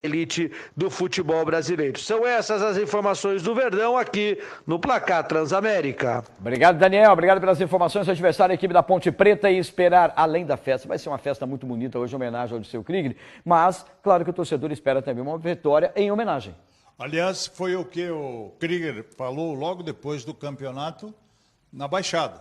elite do futebol brasileiro. São essas as informações do Verdão aqui no Placar Transamérica. Obrigado, Daniel. Obrigado pelas informações. O adversário, a equipe da Ponte Preta, e esperar além da festa. Vai ser uma festa muito bonita hoje, em homenagem ao Dirceu Krieger, mas claro que o torcedor espera também uma vitória em homenagem. Aliás, foi o que o Krieger falou logo depois do campeonato na Baixada.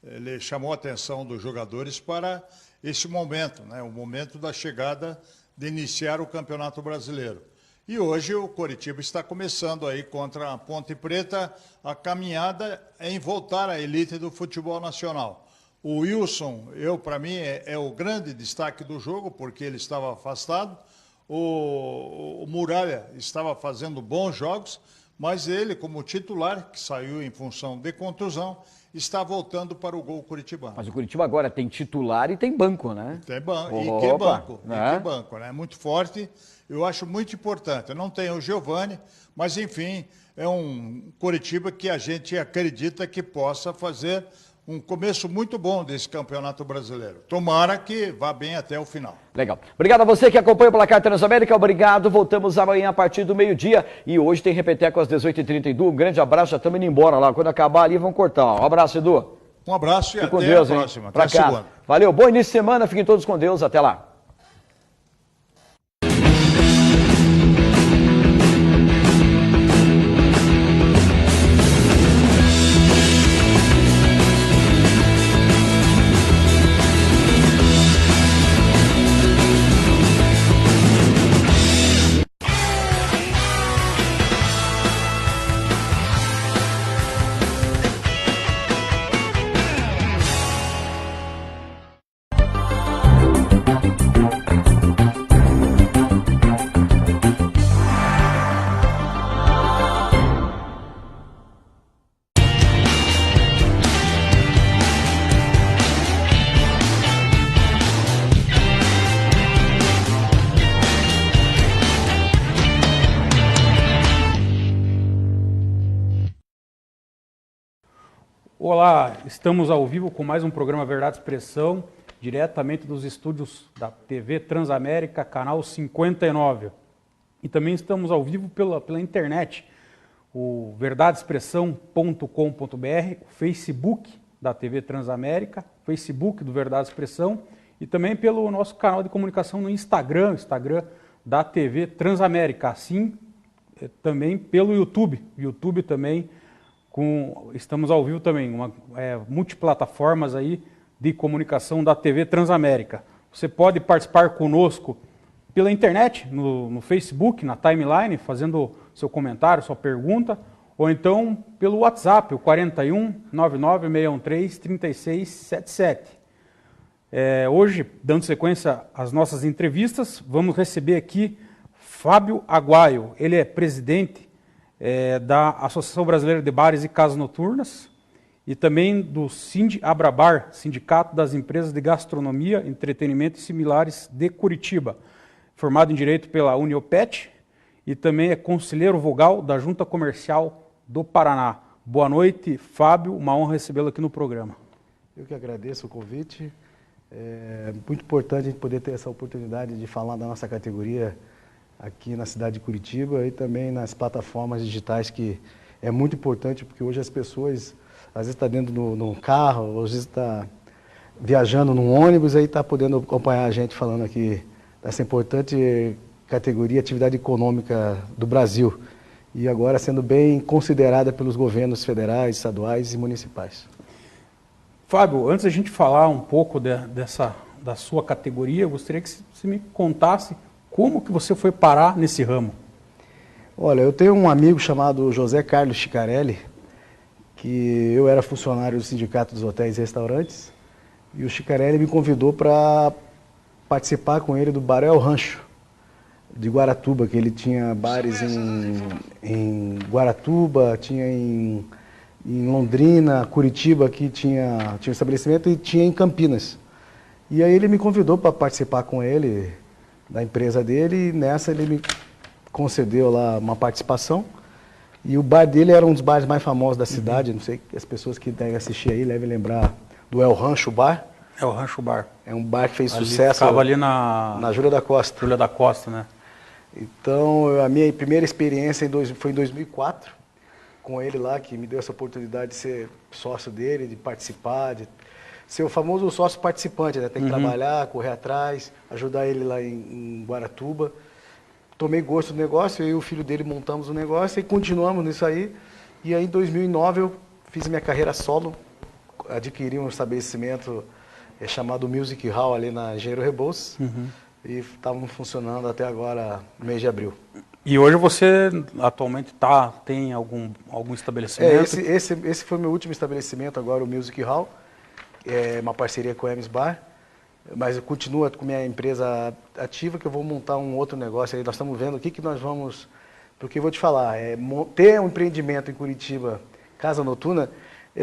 Ele chamou a atenção dos jogadores para esse momento, né? O momento da chegada de iniciar o Campeonato Brasileiro. E hoje o Coritiba está começando aí contra a Ponte Preta a caminhada em voltar à elite do futebol nacional. O Wilson, para mim, é o grande destaque do jogo, porque ele estava afastado. O Muralha estava fazendo bons jogos, mas ele, como titular, que saiu em função de contusão, está voltando para o gol curitibano. Mas o Curitiba agora tem titular e tem banco, né? Tem banco. E que banco, que banco, né? Muito forte, eu acho muito importante. Não tem o Giovani, mas enfim, é um Curitiba que a gente acredita que possa fazer um começo muito bom desse Campeonato Brasileiro. Tomara que vá bem até o final. Legal. Obrigado a você que acompanha o Placar Transamérica. Obrigado. Voltamos amanhã a partir do meio-dia. E hoje tem Repeteco às 18h30. Edu, um grande abraço. Já estamos indo embora lá. Quando acabar ali, vamos cortar. Um abraço, Edu. Um abraço e Fique até com Deus, a próxima. Até a segunda. Valeu. Bom início de semana. Fiquem todos com Deus. Até lá. Olá, estamos ao vivo com mais um programa Verdade e Expressão, diretamente dos estúdios da TV Transamérica, canal 59. E também estamos ao vivo pela internet, o verdadeexpressão.com.br, o Facebook da TV Transamérica, o Facebook do Verdade e Expressão, e também pelo nosso canal de comunicação no Instagram, da TV Transamérica, assim também pelo YouTube também. Estamos ao vivo também, multiplataformas aí de comunicação da TV Transamérica. Você pode participar conosco pela internet, no Facebook, na timeline, fazendo seu comentário, sua pergunta, ou então pelo WhatsApp, o 41 99613 3677. Hoje, dando sequência às nossas entrevistas, vamos receber aqui Fábio Aguaio. Ele é presidente da Associação Brasileira de Bares e Casas Noturnas e também do Sindiabrabar, Sindicato das Empresas de Gastronomia, Entretenimento e Similares de Curitiba, formado em Direito pela Uniopet e também é conselheiro vogal da Junta Comercial do Paraná. Boa noite, Fábio, uma honra recebê-lo aqui no programa. Eu que agradeço o convite, é muito importante a gente poder ter essa oportunidade de falar da nossa categoria aqui na cidade de Curitiba e também nas plataformas digitais, que é muito importante, porque hoje as pessoas, às vezes está dentro de carro, às vezes está viajando num ônibus, aí está podendo acompanhar a gente falando aqui dessa importante categoria, atividade econômica do Brasil, e agora sendo bem considerada pelos governos federais, estaduais e municipais. Fábio, antes da gente falar um pouco da sua categoria, eu gostaria que você me contasse como que você foi parar nesse ramo? Olha, eu tenho um amigo chamado José Carlos Chicarelli, que eu era funcionário do Sindicato dos Hotéis e Restaurantes, e o Chicarelli me convidou para participar com ele do Bar El Rancho, de Guaratuba, que ele tinha bares em Guaratuba, tinha em Londrina, Curitiba, que tinha um estabelecimento, e tinha em Campinas. E aí ele me convidou para participar com ele da empresa dele, e nessa ele me concedeu lá uma participação, e o bar dele era um dos bares mais famosos da cidade, não sei, as pessoas que devem assistir aí devem lembrar do El Rancho Bar. El Rancho Bar. É um bar que fez ali, sucesso. Ficava ali na Júlia da Costa. Júlia da Costa, né? Então, a minha primeira experiência foi em 2004, com ele lá, que me deu essa oportunidade de ser sócio dele, de participar, de ser o famoso sócio participante, né? Tem que trabalhar, correr atrás, ajudar ele lá em Guaratuba. Tomei gosto do negócio, eu e o filho dele montamos o negócio e continuamos nisso aí. E aí, em 2009, eu fiz minha carreira solo, adquiri um estabelecimento chamado Music Hall ali na Engenheiro Rebouças. E estavam funcionando até agora, no mês de abril. E hoje você atualmente tem algum estabelecimento? Esse foi meu último estabelecimento agora, o Music Hall. É uma parceria com o Ems Bar. Mas eu continuo com minha empresa ativa, que eu vou montar um outro negócio aí. Nós estamos vendo o que nós vamos... Porque eu vou te falar, ter um empreendimento em Curitiba, casa noturna,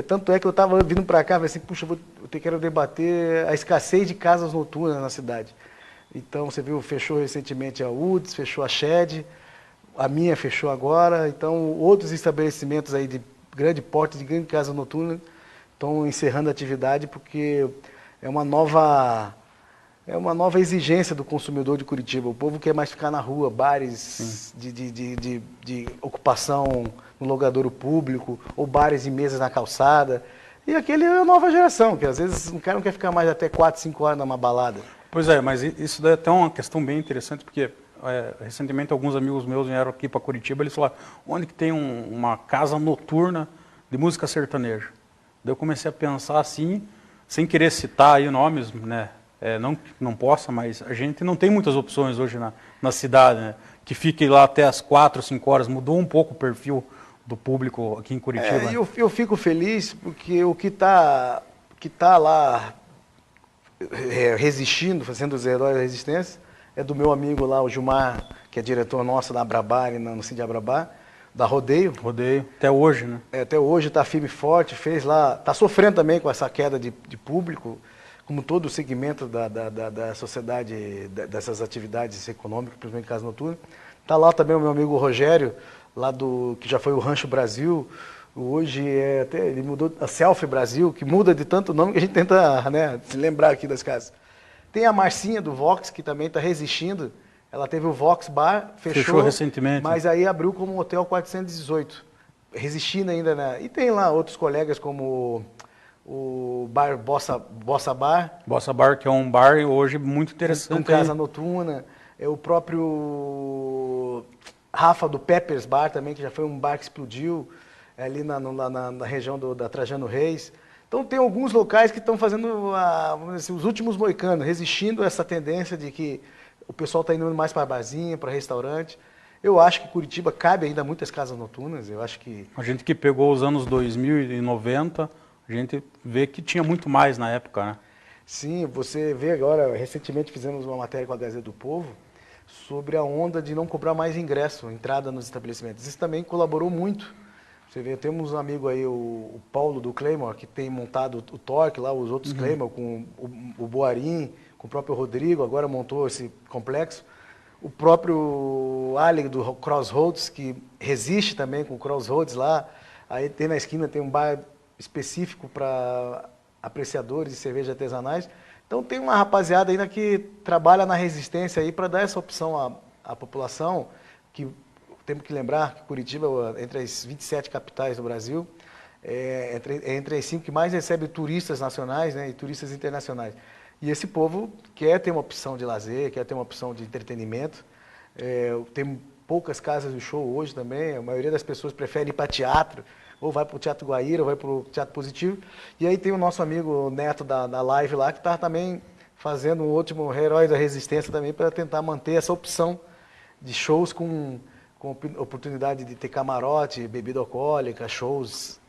tanto é que eu estava vindo para cá, falei assim, puxa, quero debater a escassez de casas noturnas na cidade. Então, você viu, fechou recentemente a UDS, fechou a Shed, a minha fechou agora. Então, outros estabelecimentos aí de grande porte, de grande casa noturna, estão encerrando a atividade porque é uma nova exigência do consumidor de Curitiba. O povo quer mais ficar na rua, bares de ocupação no logadouro público, ou bares e mesas na calçada. E aquele é a nova geração, que às vezes um cara não quer ficar mais até 4, 5 horas numa balada. Pois é, mas isso daí é até uma questão bem interessante, porque recentemente alguns amigos meus vieram aqui para Curitiba, eles falaram, onde que tem uma casa noturna de música sertaneja? Daí eu comecei a pensar assim, sem querer citar aí nomes, né? Não possa, mas a gente não tem muitas opções hoje na cidade, né? Que fique lá até as 4, 5 horas, mudou um pouco o perfil do público aqui em Curitiba. Eu fico feliz porque o que tá lá resistindo, fazendo os heróis da resistência, é do meu amigo lá, o Gilmar, que é diretor nosso na Abrabá, no Cid Abrabá, da Rodeio. Rodeio, até hoje, né? Até hoje está firme e forte, fez lá, está sofrendo também com essa queda de público, como todo o segmento da sociedade, dessas atividades econômicas, principalmente casa noturna. Está lá também o meu amigo Rogério, lá que já foi o Rancho Brasil, hoje ele mudou a Selfie Brasil, que muda de tanto nome que a gente tenta, né, se lembrar aqui das casas. Tem a Marcinha do Vox, que também está resistindo. Ela teve o Vox Bar, fechou recentemente. Mas aí abriu como Hotel 418, resistindo ainda, né? E tem lá outros colegas como o bar Bossa Bar. Bossa Bar, que é um bar hoje muito interessante. Com casa noturna. É o próprio Rafa do Peppers Bar também, que já foi um bar que explodiu ali na região da Trajano Reis. Então tem alguns locais que estão fazendo os últimos moicanos, resistindo a essa tendência de que o pessoal está indo mais para barzinha, para restaurante. Eu acho que Curitiba cabe ainda muitas casas noturnas. Eu acho que... A gente que pegou os anos 2000 e 90, a gente vê que tinha muito mais na época, né? Sim, você vê agora, recentemente fizemos uma matéria com a Gazeta do Povo sobre a onda de não cobrar mais ingresso, entrada nos estabelecimentos. Isso também colaborou muito. Você vê, temos um amigo aí, o Paulo do Claymore, que tem montado o Torque lá, os outros Claymore, com o Boarim, com o próprio Rodrigo, agora montou esse complexo. O próprio Ali do Crossroads, que resiste também com o Crossroads lá. Aí tem na esquina, tem um bar específico para apreciadores de cerveja artesanais. Então tem uma rapaziada ainda que trabalha na resistência aí para dar essa opção à população, que temos que lembrar que Curitiba, entre as 27 capitais do Brasil, é entre as 5 que mais recebe turistas nacionais, né, e turistas internacionais. E esse povo quer ter uma opção de lazer, quer ter uma opção de entretenimento. Tem poucas casas de show hoje também, a maioria das pessoas prefere ir para teatro, ou vai para o Teatro Guaíra, ou vai para o Teatro Positivo. E aí tem o nosso amigo Neto da Live lá, que está também fazendo um último Herói da Resistência também, para tentar manter essa opção de shows com oportunidade de ter camarote, bebida alcoólica, shows,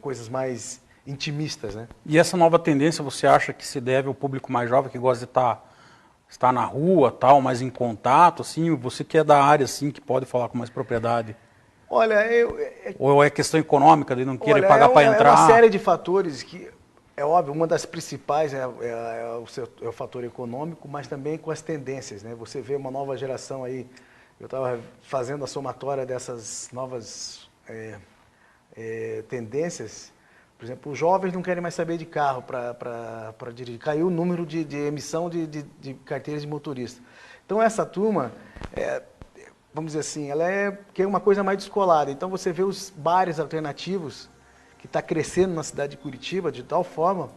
coisas mais intimistas, né? E essa nova tendência, você acha que se deve ao público mais jovem, que gosta de estar na rua, tal, mais em contato, assim? Você que é da área, assim, que pode falar com mais propriedade? Olha, Ou é questão econômica, de não querer pagar para entrar? É uma série de fatores que, é óbvio, uma das principais é o fator econômico, mas também com as tendências, né? Você vê uma nova geração aí, eu estava fazendo a somatória dessas novas tendências. Por exemplo, os jovens não querem mais saber de carro para dirigir. Caiu o número de emissão de carteiras de motorista. Então, essa turma vamos dizer assim, que é uma coisa mais descolada. Então você vê os bares alternativos que está crescendo na cidade de Curitiba de tal forma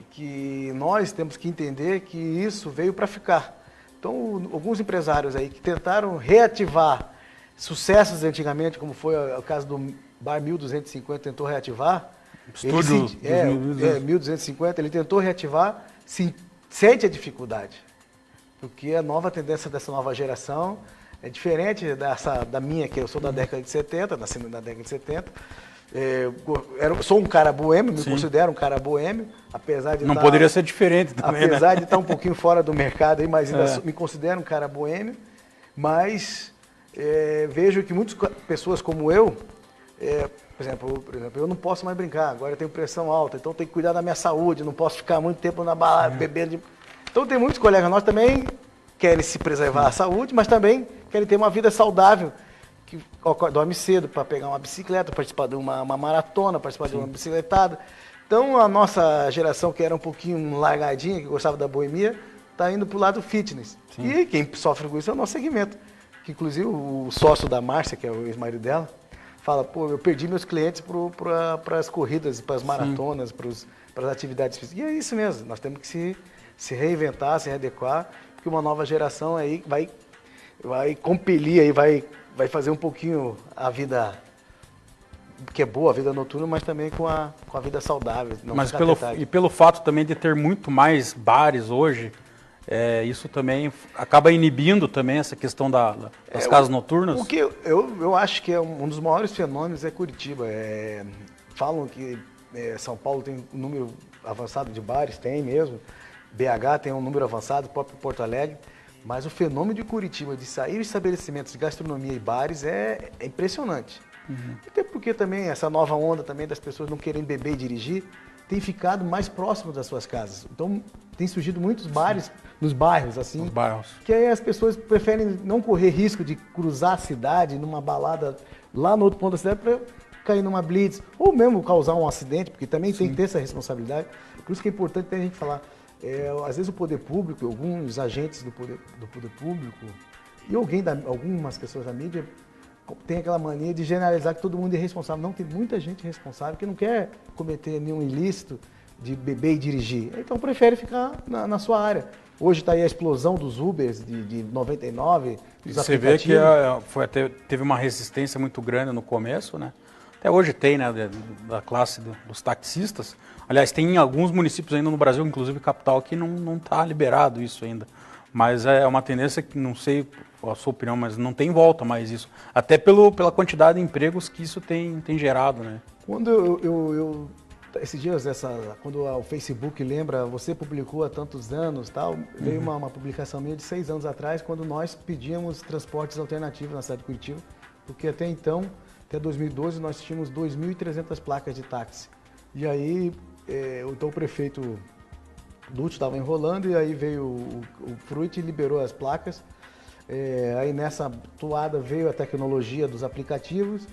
que nós temos que entender que isso veio para ficar. Então, alguns empresários aí que tentaram reativar sucessos antigamente, como foi o caso do Bar 1250, tentou reativar. Estúdio 1250, ele tentou reativar, sente a dificuldade. Porque a nova tendência dessa nova geração é diferente da minha, que eu sou da década de 70, nasci na década de 70. Sou um cara boêmio, me considero um cara boêmio, apesar de não poderia ser diferente também, apesar de estar um pouquinho fora do mercado, aí, mas ainda me considero um cara boêmio, mas vejo que muitas pessoas como eu, por exemplo, eu não posso mais brincar, agora eu tenho pressão alta, então tenho que cuidar da minha saúde, não posso ficar muito tempo na balada, bebendo. Então tem muitos colegas nossos também querem se preservar a saúde, mas também querem ter uma vida saudável, que dorme cedo para pegar uma bicicleta, participar de uma maratona, participar de uma bicicletada. Então a nossa geração, que era um pouquinho largadinha, que gostava da boemia, está indo para o lado fitness. Sim. E quem sofre com isso é o nosso segmento. Que inclusive o sócio da Márcia, que é o ex-marido dela, fala, pô, eu perdi meus clientes para as corridas, para as maratonas, para as atividades físicas. E é isso mesmo, nós temos que se reinventar, se readequar, porque uma nova geração aí vai compelir, aí vai fazer um pouquinho a vida que é boa, a vida noturna, mas também com a vida saudável. Mas pelo fato também de ter muito mais bares hoje, isso também acaba inibindo também essa questão das casas noturnas? O que eu acho que é um dos maiores fenômenos é Curitiba. Falam que São Paulo tem um número avançado de bares, tem mesmo. BH tem um número avançado, próprio Porto Alegre. Mas o fenômeno de Curitiba, de sair estabelecimentos de gastronomia e bares, é impressionante. Uhum. Até porque também essa nova onda também das pessoas não querem beber e dirigir, tem ficado mais próximo das suas casas. Então, tem surgido muitos bares nos bairros, assim. Nos bairros. Que aí as pessoas preferem não correr risco de cruzar a cidade numa balada lá no outro ponto da cidade para cair numa blitz, ou mesmo causar um acidente, porque também tem que ter essa responsabilidade. Por isso que é importante a gente falar. Às vezes o poder público, alguns agentes do poder público e algumas pessoas da mídia tem aquela mania de generalizar que todo mundo é responsável. Não, tem muita gente responsável que não quer cometer nenhum ilícito de beber e dirigir. Então prefere ficar na sua área. Hoje está aí a explosão dos Ubers de 99, dos Você vê que teve uma resistência muito grande no começo, né? Até hoje tem, né, da classe dos taxistas. Aliás, tem em alguns municípios ainda no Brasil, inclusive capital, que não está liberado isso ainda. Mas é uma tendência que, não sei a sua opinião, mas não tem volta mais isso. Até pela quantidade de empregos que isso tem gerado, né? Quando esses dias, quando o Facebook lembra, você publicou há tantos anos, tal, veio uma publicação minha de 6 anos atrás, quando nós pedíamos transportes alternativos na cidade de Curitiba, porque até então, até 2012, nós tínhamos 2.300 placas de táxi. E aí, então o prefeito Lúcio estava enrolando e aí veio o Fruit e liberou as placas. Aí nessa toada veio a tecnologia dos aplicativos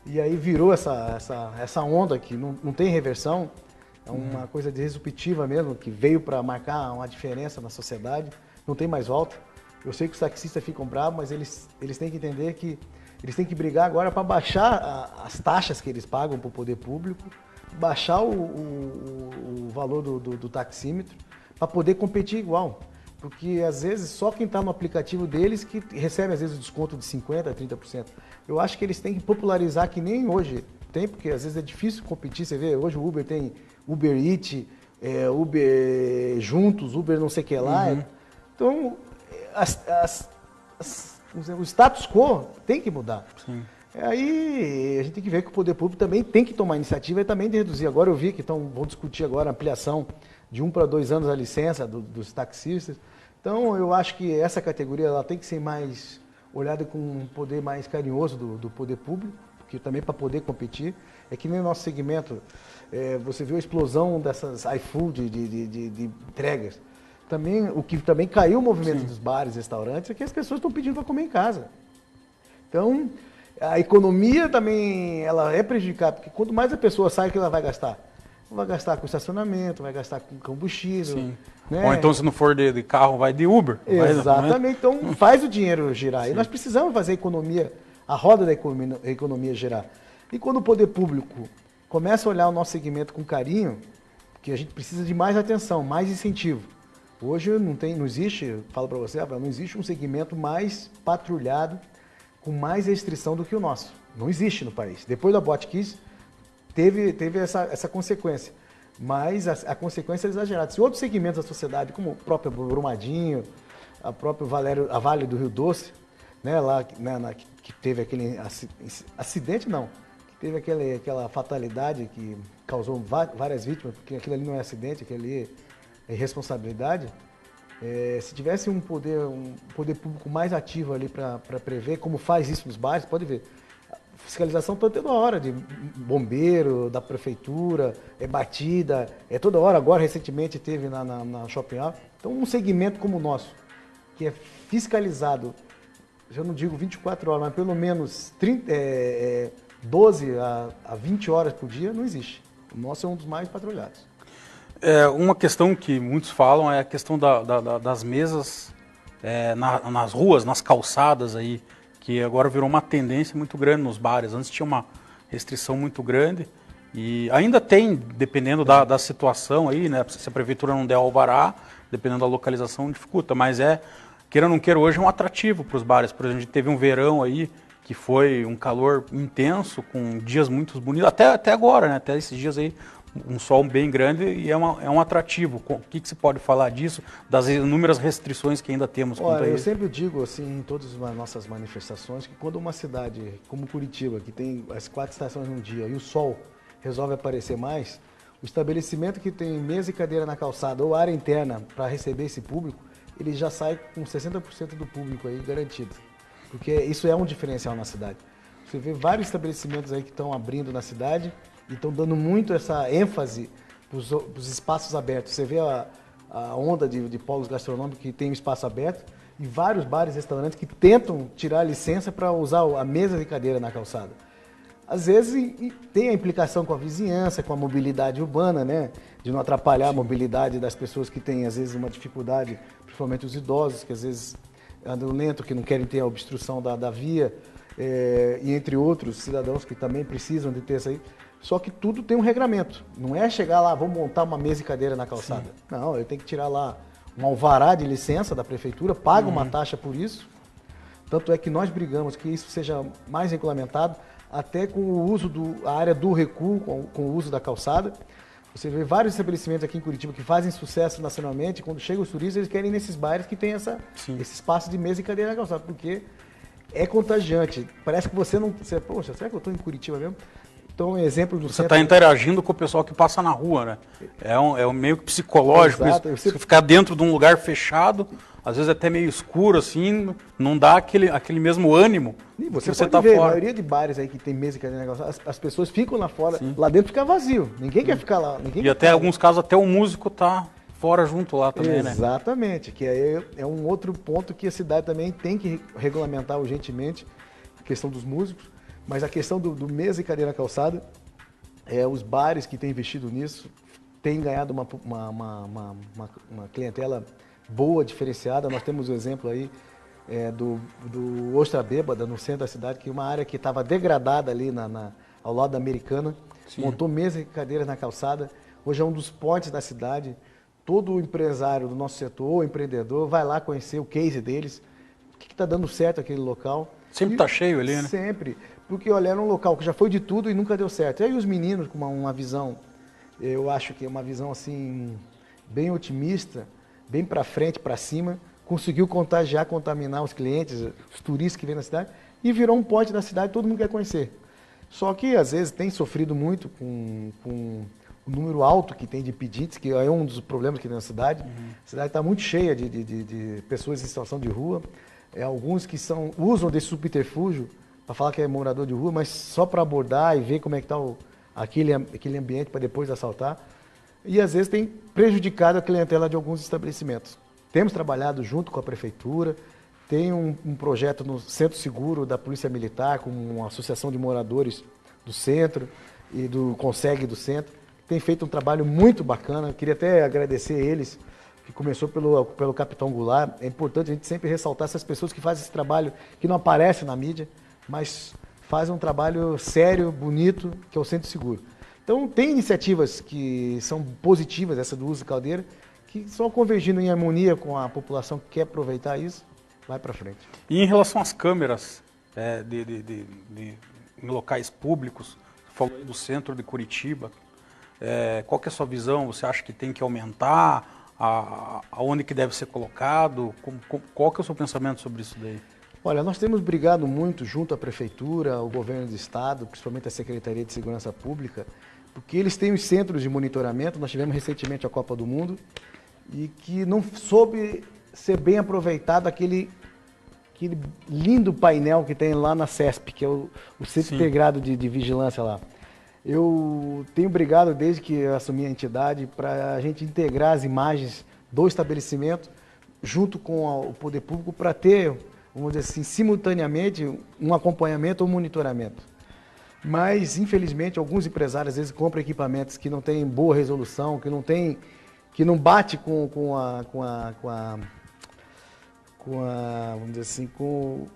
e aí virou essa onda que não tem reversão, é uma coisa disruptiva mesmo, que veio para marcar uma diferença na sociedade, não tem mais volta. Eu sei que os taxistas ficam bravos, mas eles têm que entender que eles têm que brigar agora para baixar as taxas que eles pagam para o poder público, baixar o valor do taxímetro, para poder competir igual. Porque, às vezes, só quem está no aplicativo deles que recebe, às vezes, o desconto de 50%, 30%. Eu acho que eles têm que popularizar, que nem hoje tem, porque, às vezes, é difícil competir. Você vê, hoje o Uber tem Uber Eats, Uber Juntos, Uber não sei o que lá. Uhum. Então, o status quo tem que mudar. Sim. Aí a gente tem que ver que o poder público também tem que tomar iniciativa e também de reduzir. Agora eu vi que vão discutir agora a ampliação de 1 para 2 anos a licença dos taxistas. Então eu acho que essa categoria ela tem que ser mais olhada com um poder mais carinhoso do poder público, porque também para poder competir. É que nem o nosso segmento, você viu a explosão dessas iFood de entregas. Também, o que também caiu o movimento dos bares e restaurantes é que as pessoas estão pedindo para comer em casa. Então, a economia também ela é prejudicada, porque quanto mais a pessoa sai, o que ela vai gastar? vai gastar com estacionamento, vai gastar com combustível. Sim. Né? Ou então, se não for de carro, vai de Uber. Exatamente, então faz o dinheiro girar. Sim. E nós precisamos fazer a economia, a roda da economia girar. E quando o poder público começa a olhar o nosso segmento com carinho, que a gente precisa de mais atenção, mais incentivo. Hoje não existe, falo para você, não existe um segmento mais patrulhado, com mais restrição do que o nosso. Não existe no país. Depois da Botkiss, teve essa consequência. Mas a consequência é exagerada. Se outros segmentos da sociedade, como o próprio Brumadinho, a própria Vale do Rio Doce, né, lá que teve aquele acidente, que teve aquela fatalidade que causou várias vítimas, porque aquilo ali não é acidente, aquilo ali é irresponsabilidade. Se tivesse um poder público mais ativo ali para prever como faz isso nos bairros, pode ver. Fiscalização toda hora, de bombeiro, da prefeitura, batida, toda hora. Agora, recentemente, teve na Shopping Hall. Então, um segmento como o nosso, que é fiscalizado, já não digo 24 horas, mas pelo menos 12 a 20 horas por dia, não existe. O nosso é um dos mais patrulhados. Uma questão que muitos falam é a questão das mesas nas ruas, nas calçadas aí, que agora virou uma tendência muito grande nos bares. Antes tinha uma restrição muito grande e ainda tem, dependendo da situação aí, né? Se a prefeitura não der alvará, dependendo da localização, dificulta. Mas queira ou não queira, hoje é um atrativo para os bares. Por exemplo, a gente teve um verão aí que foi um calor intenso, com dias muito bonitos, até agora, né? Até esses dias aí, um sol bem grande e é um atrativo. O que se pode falar disso, das inúmeras restrições que ainda temos quanto a isso? Eu sempre digo assim, em todas as nossas manifestações, que quando uma cidade como Curitiba, que tem as 4 estações no dia e o sol resolve aparecer mais, o estabelecimento que tem mesa e cadeira na calçada ou área interna para receber esse público, ele já sai com 60% do público aí garantido. Porque isso é um diferencial na cidade. Você vê vários estabelecimentos aí que estão abrindo na cidade e estão dando muito essa ênfase para os espaços abertos. Você vê a onda de polos gastronômicos que tem um espaço aberto e vários bares e restaurantes que tentam tirar a licença para usar a mesa e cadeira na calçada. Às vezes tem a implicação com a vizinhança, com a mobilidade urbana, né? De não atrapalhar a mobilidade das pessoas que têm, às vezes, uma dificuldade, principalmente os idosos, que às vezes andam lento, que não querem ter a obstrução da via, e entre outros cidadãos que também precisam de ter isso aí. Só que tudo tem um regramento. Não é chegar lá, vamos montar uma mesa e cadeira na calçada. Sim. Não, eu tenho que tirar lá um alvará de licença da prefeitura, paga uma taxa por isso. Tanto é que nós brigamos que isso seja mais regulamentado, até com o uso a área do recuo, com o uso da calçada. Você vê vários estabelecimentos aqui em Curitiba que fazem sucesso nacionalmente, quando chegam os turistas, eles querem ir nesses bares que tem esse espaço de mesa e cadeira na calçada, porque é contagiante. Parece que você não... Poxa, será que eu estou em Curitiba mesmo? Então, exemplo do Você está interagindo com o pessoal que passa na rua, né? É um meio psicológico. Exato. Isso. Você ficar dentro de um lugar fechado, às vezes até meio escuro, assim, não dá aquele mesmo ânimo. E você tá fora. A maioria de bares aí que tem mesa e cadeira, as pessoas ficam lá fora, lá dentro fica vazio. Ninguém quer ficar lá. Até em alguns casos até o músico tá fora junto lá também, né? Exatamente, que aí é um outro ponto que a cidade também tem que regulamentar urgentemente, a questão dos músicos. Mas a questão do mesa e cadeira na calçada, os bares que têm investido nisso têm ganhado uma clientela boa, diferenciada. Nós temos o exemplo aí do Ostra Bêbada, no centro da cidade, que é uma área que estava degradada ali ao lado da Americana. Sim. Montou mesa e cadeiras na calçada. Hoje é um dos pontes da cidade. Todo empresário do nosso setor, ou empreendedor, vai lá conhecer o case deles, o que está dando certo aquele local. Sempre está cheio ali, né? Sempre. Porque, olha, era um local que já foi de tudo e nunca deu certo. E aí os meninos com uma visão, eu acho que é uma visão assim, bem otimista, bem para frente, para cima, conseguiu contaminar os clientes, os turistas que vêm na cidade, e virou um ponte da cidade, todo mundo quer conhecer. Só que, às vezes, tem sofrido muito com o número alto que tem de pedintes, que é um dos problemas que tem na cidade. A cidade está muito cheia de pessoas em situação de rua. Alguns que usam desse subterfúgio para falar que é morador de rua, mas só para abordar e ver como é que está aquele ambiente para depois assaltar. E às vezes tem prejudicado a clientela de alguns estabelecimentos. Temos trabalhado junto com a prefeitura, tem um projeto no Centro Seguro da Polícia Militar, com uma associação de moradores do centro e do Conseg do centro, tem feito um trabalho muito bacana. Eu queria até agradecer eles, que começou pelo Capitão Goulart. É importante a gente sempre ressaltar essas pessoas que fazem esse trabalho, que não aparece na mídia, mas fazem um trabalho sério, bonito, que é o Centro Seguro. Então, tem iniciativas que são positivas, essa do uso de caldeira, que só convergindo em harmonia com a população que quer aproveitar isso, vai para frente. E em relação às câmeras em locais públicos, você falou aí do centro de Curitiba, qual que é a sua visão? Você acha que tem que aumentar? Aonde que deve ser colocado? Qual que é o seu pensamento sobre isso daí? Olha, nós temos brigado muito junto à Prefeitura, ao Governo do Estado, principalmente a Secretaria de Segurança Pública, porque eles têm os centros de monitoramento. Nós tivemos recentemente a Copa do Mundo e que não soube ser bem aproveitado aquele lindo painel que tem lá na CESP, que é o Centro Integrado de Vigilância lá. Eu tenho brigado desde que eu assumi a entidade para a gente integrar as imagens do estabelecimento junto com o poder público para ter, vamos dizer assim, simultaneamente um acompanhamento ou monitoramento. Mas, infelizmente, alguns empresários às vezes compram equipamentos que não têm boa resolução, que não bate com vamos dizer assim, com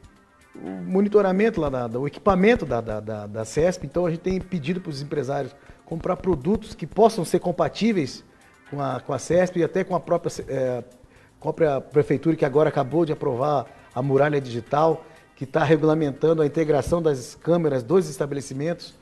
o monitoramento lá o equipamento da CESP. Então a gente tem pedido para os empresários comprar produtos que possam ser compatíveis com a CESP e até com a própria prefeitura, que agora acabou de aprovar a muralha digital, que está regulamentando a integração das câmeras dos estabelecimentos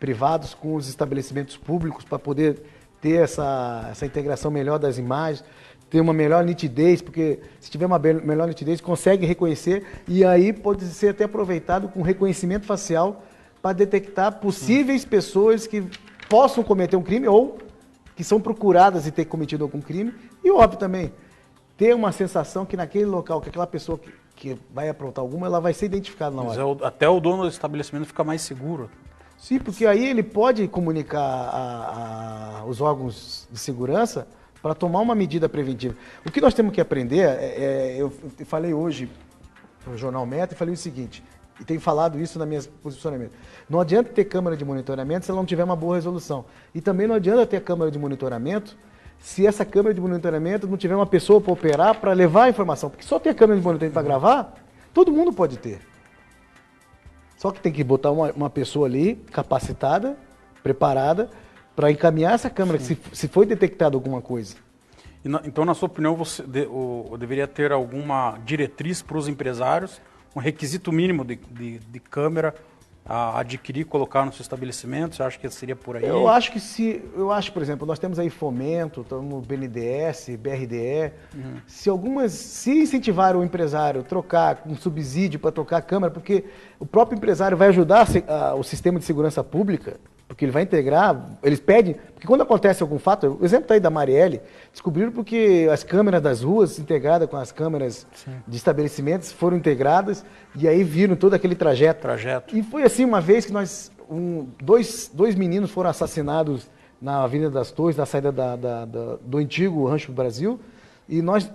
privados com os estabelecimentos públicos para poder ter essa integração melhor das imagens, ter uma melhor nitidez, porque se tiver uma melhor nitidez, consegue reconhecer e aí pode ser até aproveitado com reconhecimento facial para detectar possíveis pessoas que possam cometer um crime ou que são procuradas e ter cometido algum crime. E óbvio também, ter uma sensação que naquele local, que aquela pessoa que vai aprontar alguma, ela vai ser identificada na hora. Mas até o dono do estabelecimento fica mais seguro. Sim, porque aí ele pode comunicar os órgãos de segurança para tomar uma medida preventiva. O que nós temos que aprender, eu falei hoje no Jornal Meta e falei o seguinte, e tenho falado isso na minha posicionamento. Não adianta ter câmera de monitoramento se ela não tiver uma boa resolução. E também não adianta ter câmera de monitoramento se essa câmera de monitoramento não tiver uma pessoa para operar, para levar a informação. Porque só ter câmera de monitoramento para gravar, todo mundo pode ter. Só que tem que botar uma pessoa ali, capacitada, preparada, para encaminhar essa câmera, se foi detectado alguma coisa. Então, na sua opinião, você deveria ter alguma diretriz para os empresários, um requisito mínimo de câmera a adquirir e colocar no seu estabelecimento? Você acha que seria por aí? Eu acho, por exemplo, nós temos aí Fomento, temos BNDES, BRDE. Se incentivar o empresário a trocar um subsídio para trocar a câmera, porque o próprio empresário vai ajudar o sistema de segurança pública, porque ele vai integrar, eles pedem, porque quando acontece algum fato, o exemplo está aí da Marielle, descobriram porque as câmeras das ruas integradas com as câmeras de estabelecimentos foram integradas e aí viram todo aquele trajeto. E foi assim uma vez que dois meninos foram assassinados na Avenida das Torres, na saída do antigo Rancho do Brasil, e nós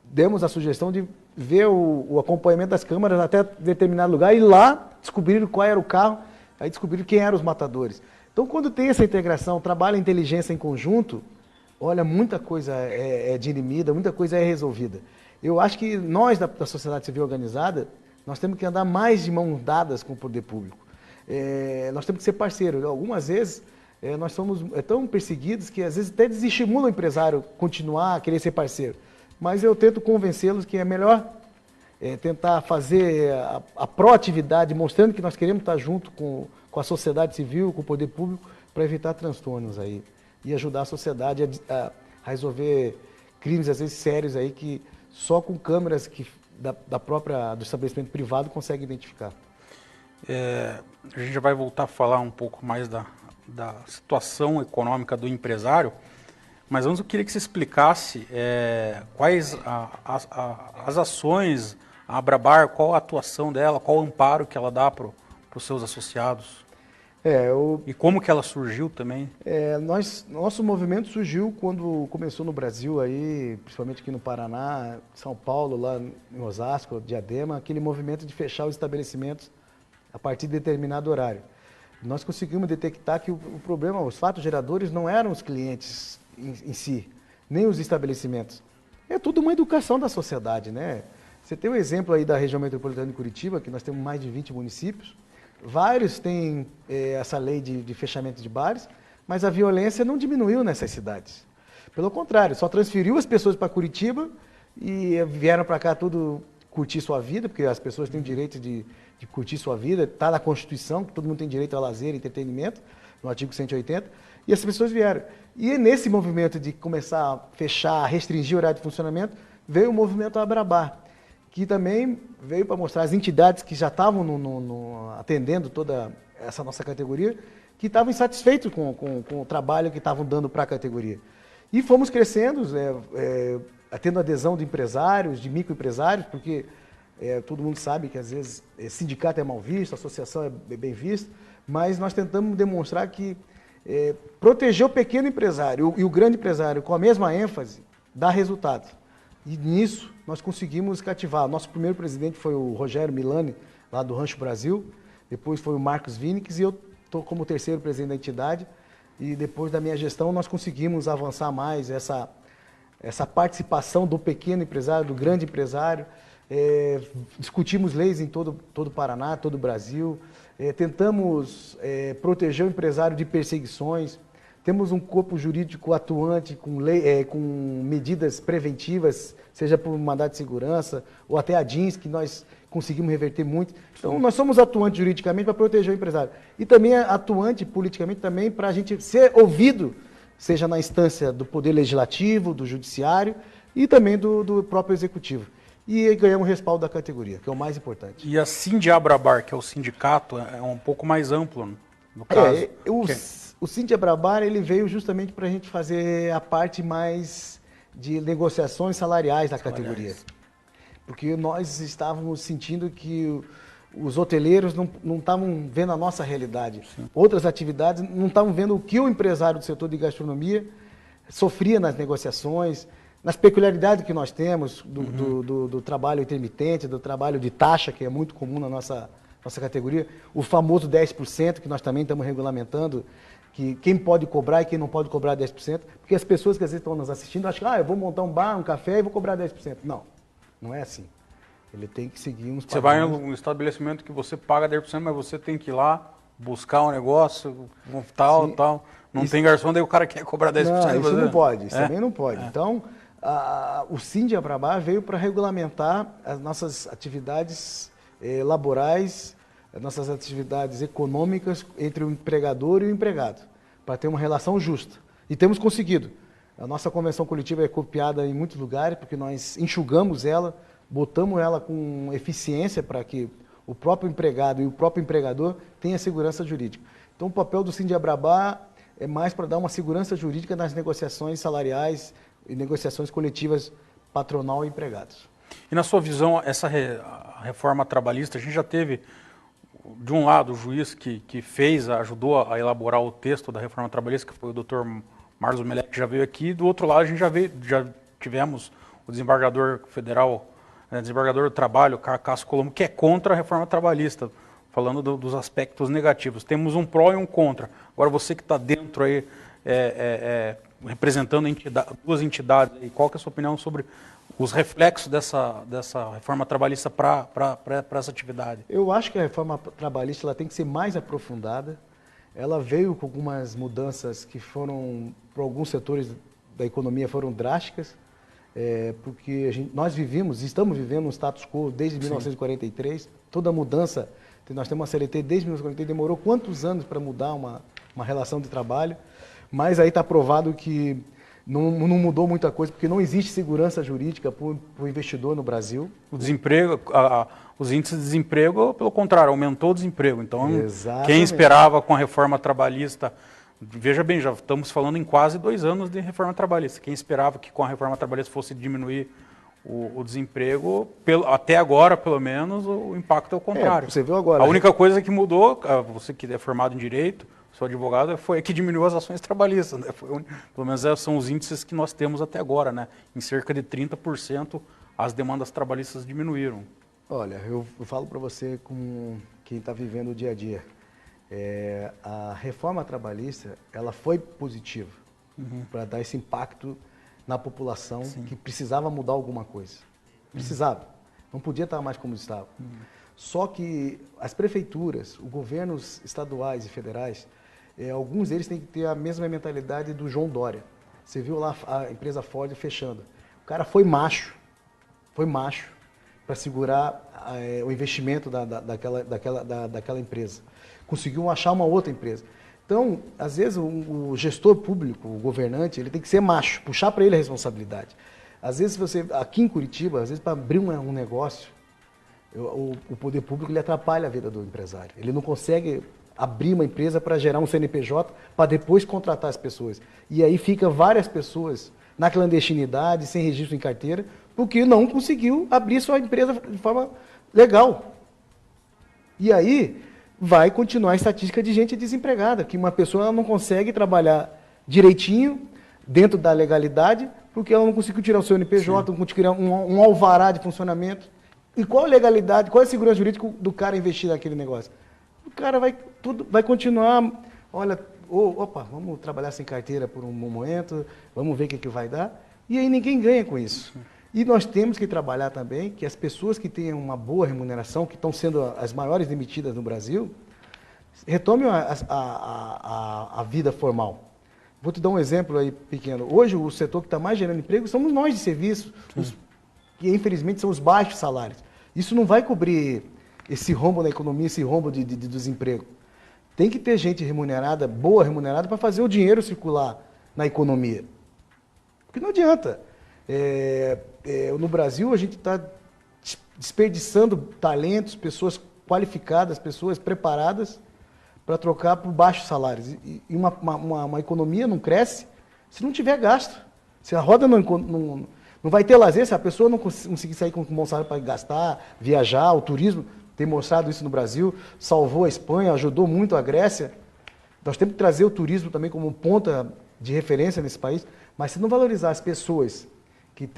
demos a sugestão de ver o acompanhamento das câmeras até determinado lugar e lá descobriram qual era o carro, aí descobriram quem eram os matadores. Então, quando tem essa integração, trabalha a inteligência em conjunto, olha, muita coisa é dirimida, muita coisa é resolvida. Eu acho que nós, da sociedade civil organizada, nós temos que andar mais de mãos dadas com o poder público. Nós temos que ser parceiros. Algumas vezes, nós somos tão perseguidos que, às vezes, até desestimula o empresário continuar a querer ser parceiro. Mas eu tento convencê-los que é melhor tentar fazer a proatividade, mostrando que nós queremos estar junto com a sociedade civil, com o poder público, para evitar transtornos aí e ajudar a sociedade a resolver crimes, às vezes, sérios aí, que só com câmeras do estabelecimento privado consegue identificar. A gente já vai voltar a falar um pouco mais da situação econômica do empresário, mas antes eu queria que você explicasse quais as ações, a Abrabar, qual a atuação dela, qual o amparo que ela dá para os seus associados. E como que ela surgiu também? Nosso movimento surgiu quando começou no Brasil, aí, principalmente aqui no Paraná, São Paulo, lá em Osasco, Diadema, aquele movimento de fechar os estabelecimentos a partir de determinado horário. Nós conseguimos detectar que o problema, os fatos geradores não eram os clientes em si, nem os estabelecimentos. É tudo uma educação da sociedade, né? Você tem o exemplo aí da região metropolitana de Curitiba, que nós temos mais de 20 municípios. Vários têm essa lei de fechamento de bares, mas a violência não diminuiu nessas cidades. Pelo contrário, só transferiu as pessoas para Curitiba e vieram para cá tudo curtir sua vida, porque as pessoas têm o direito de curtir sua vida, está na Constituição, que todo mundo tem direito a lazer e entretenimento, no artigo 180, e as pessoas vieram. E nesse movimento de começar a fechar, restringir o horário de funcionamento, veio o movimento Abrabar, que também veio para mostrar as entidades que já estavam atendendo toda essa nossa categoria, que estavam insatisfeitos com o trabalho que estavam dando para a categoria. E fomos crescendo, tendo adesão de empresários, de microempresários, porque todo mundo sabe que às vezes sindicato é mal visto, associação é bem vista, mas nós tentamos demonstrar que proteger o pequeno empresário e o grande empresário com a mesma ênfase dá resultado. E nisso nós conseguimos cativar. Nosso primeiro presidente foi o Rogério Milani, lá do Rancho Brasil, depois foi o Marcos Vinix e eu estou como terceiro presidente da entidade. E depois da minha gestão nós conseguimos avançar mais essa participação do pequeno empresário, do grande empresário. Discutimos leis em todo o Paraná, todo o Brasil. Tentamos proteger o empresário de perseguições. Temos um corpo jurídico atuante com medidas preventivas, seja por mandado de segurança ou até a DINS, que nós conseguimos reverter muito. Então, nós somos atuantes juridicamente para proteger o empresário. E também atuante politicamente também para a gente ser ouvido, seja na instância do Poder Legislativo, do Judiciário e também do próprio Executivo. E ganhamos o respaldo da categoria, que é o mais importante. E a Sindiabrabar, que é o sindicato, é um pouco mais amplo, no caso. O Sindiabrabar, ele veio justamente para a gente fazer a parte mais de negociações salariais da categoria. Porque nós estávamos sentindo que os hoteleiros não estavam vendo a nossa realidade. Sim. Outras atividades não estavam vendo o que o empresário do setor de gastronomia sofria nas negociações, nas peculiaridades que nós temos do trabalho intermitente, do trabalho de taxa, que é muito comum na nossa categoria, o famoso 10%, que nós também estamos regulamentando, que quem pode cobrar e quem não pode cobrar 10%, porque as pessoas que às vezes estão nos assistindo acham que eu vou montar um bar, um café e vou cobrar 10%. Não é assim. Ele tem que seguir uns padrões. Você vai em um estabelecimento que você paga 10%, mas você tem que ir lá buscar um negócio, tal. Não tem garçom, daí o cara quer cobrar 10%. Não, isso não pode, isso também não pode. Então, o Sindiabrabar veio para regulamentar as nossas atividades laborais, as nossas atividades econômicas entre o empregador e o empregado, para ter uma relação justa. E temos conseguido. A nossa convenção coletiva é copiada em muitos lugares, porque nós enxugamos ela, botamos ela com eficiência para que o próprio empregado e o próprio empregador tenham segurança jurídica. Então, o papel do Sindiabrabar é mais para dar uma segurança jurídica nas negociações salariais e negociações coletivas patronal e empregados. E na sua visão, essa reforma trabalhista, a gente já teve, de um lado, o juiz que ajudou a elaborar o texto da reforma trabalhista, que foi o doutor Marlos Melec, que já veio aqui, do outro lado a gente já tivemos o desembargador federal, desembargador do trabalho, Cássio Colombo, que é contra a reforma trabalhista, falando dos aspectos negativos. Temos um pró e um contra. Agora você que está dentro aí, representando duas entidades, e qual que é a sua opinião sobre os reflexos dessa reforma trabalhista para essa atividade? Eu acho que a reforma trabalhista ela tem que ser mais aprofundada. Ela veio com algumas mudanças que foram, para alguns setores da economia, foram drásticas, porque nós estamos vivendo um status quo desde 1943. Toda mudança, nós temos uma CLT desde 1943, demorou quantos anos para mudar uma relação de trabalho, mas aí está provado que não mudou muita coisa, porque não existe segurança jurídica para o investidor no Brasil. O desemprego, os índices de desemprego, pelo contrário, aumentou o desemprego. Então, exatamente. Quem esperava com a reforma trabalhista, veja bem, já estamos falando em quase 2 anos de reforma trabalhista. Quem esperava que com a reforma trabalhista fosse diminuir o desemprego, até agora, pelo menos, o impacto é o contrário. Você viu agora. A única coisa que mudou, você que é formado em Direito, sou advogado, foi que diminuiu as ações trabalhistas. Né? Pelo menos são os índices que nós temos até agora. Né? Em cerca de 30%, as demandas trabalhistas diminuíram. Olha, eu falo para você com quem está vivendo o dia a dia. A reforma trabalhista, ela foi positiva para dar esse impacto na população que precisava mudar alguma coisa. Precisava. Não podia estar mais como estava. Só que as prefeituras, os governos estaduais e federais, alguns deles têm que ter a mesma mentalidade do João Dória. Você viu lá a empresa Ford fechando. O cara foi macho para segurar o investimento daquela empresa. Conseguiu achar uma outra empresa. Então, às vezes, o gestor público, o governante, ele tem que ser macho, puxar para ele a responsabilidade. Às vezes, aqui em Curitiba, às vezes, para abrir um negócio, o poder público ele atrapalha a vida do empresário. Ele não consegue abrir uma empresa para gerar um CNPJ para depois contratar as pessoas. E aí fica várias pessoas na clandestinidade, sem registro em carteira, porque não conseguiu abrir sua empresa de forma legal. E aí vai continuar a estatística de gente desempregada, que uma pessoa não consegue trabalhar direitinho, dentro da legalidade, porque ela não conseguiu tirar o seu CNPJ, não conseguiu tirar um alvará de funcionamento. E qual a legalidade, qual é a segurança jurídica do cara investir naquele negócio? O cara vai continuar, olha, opa, vamos trabalhar sem carteira por um momento, vamos ver o que vai dar. E aí ninguém ganha com isso. E nós temos que trabalhar também que as pessoas que têm uma boa remuneração, que estão sendo as maiores demitidas no Brasil, retomem a vida formal. Vou te dar um exemplo aí pequeno. Hoje o setor que está mais gerando emprego somos nós de serviço, que infelizmente são os baixos salários. Isso não vai cobrir esse rombo na economia, esse rombo de desemprego. Tem que ter gente remunerada, boa remunerada, para fazer o dinheiro circular na economia. Porque não adianta. No Brasil, a gente está desperdiçando talentos, pessoas qualificadas, pessoas preparadas para trocar por baixos salários. E uma economia não cresce se não tiver gasto. Se a roda não vai ter lazer, se a pessoa não conseguir sair com um bom salário para gastar, viajar, o turismo tem mostrado isso no Brasil, salvou a Espanha, ajudou muito a Grécia. Nós temos que trazer o turismo também como ponta de referência nesse país, mas se não valorizar as pessoas que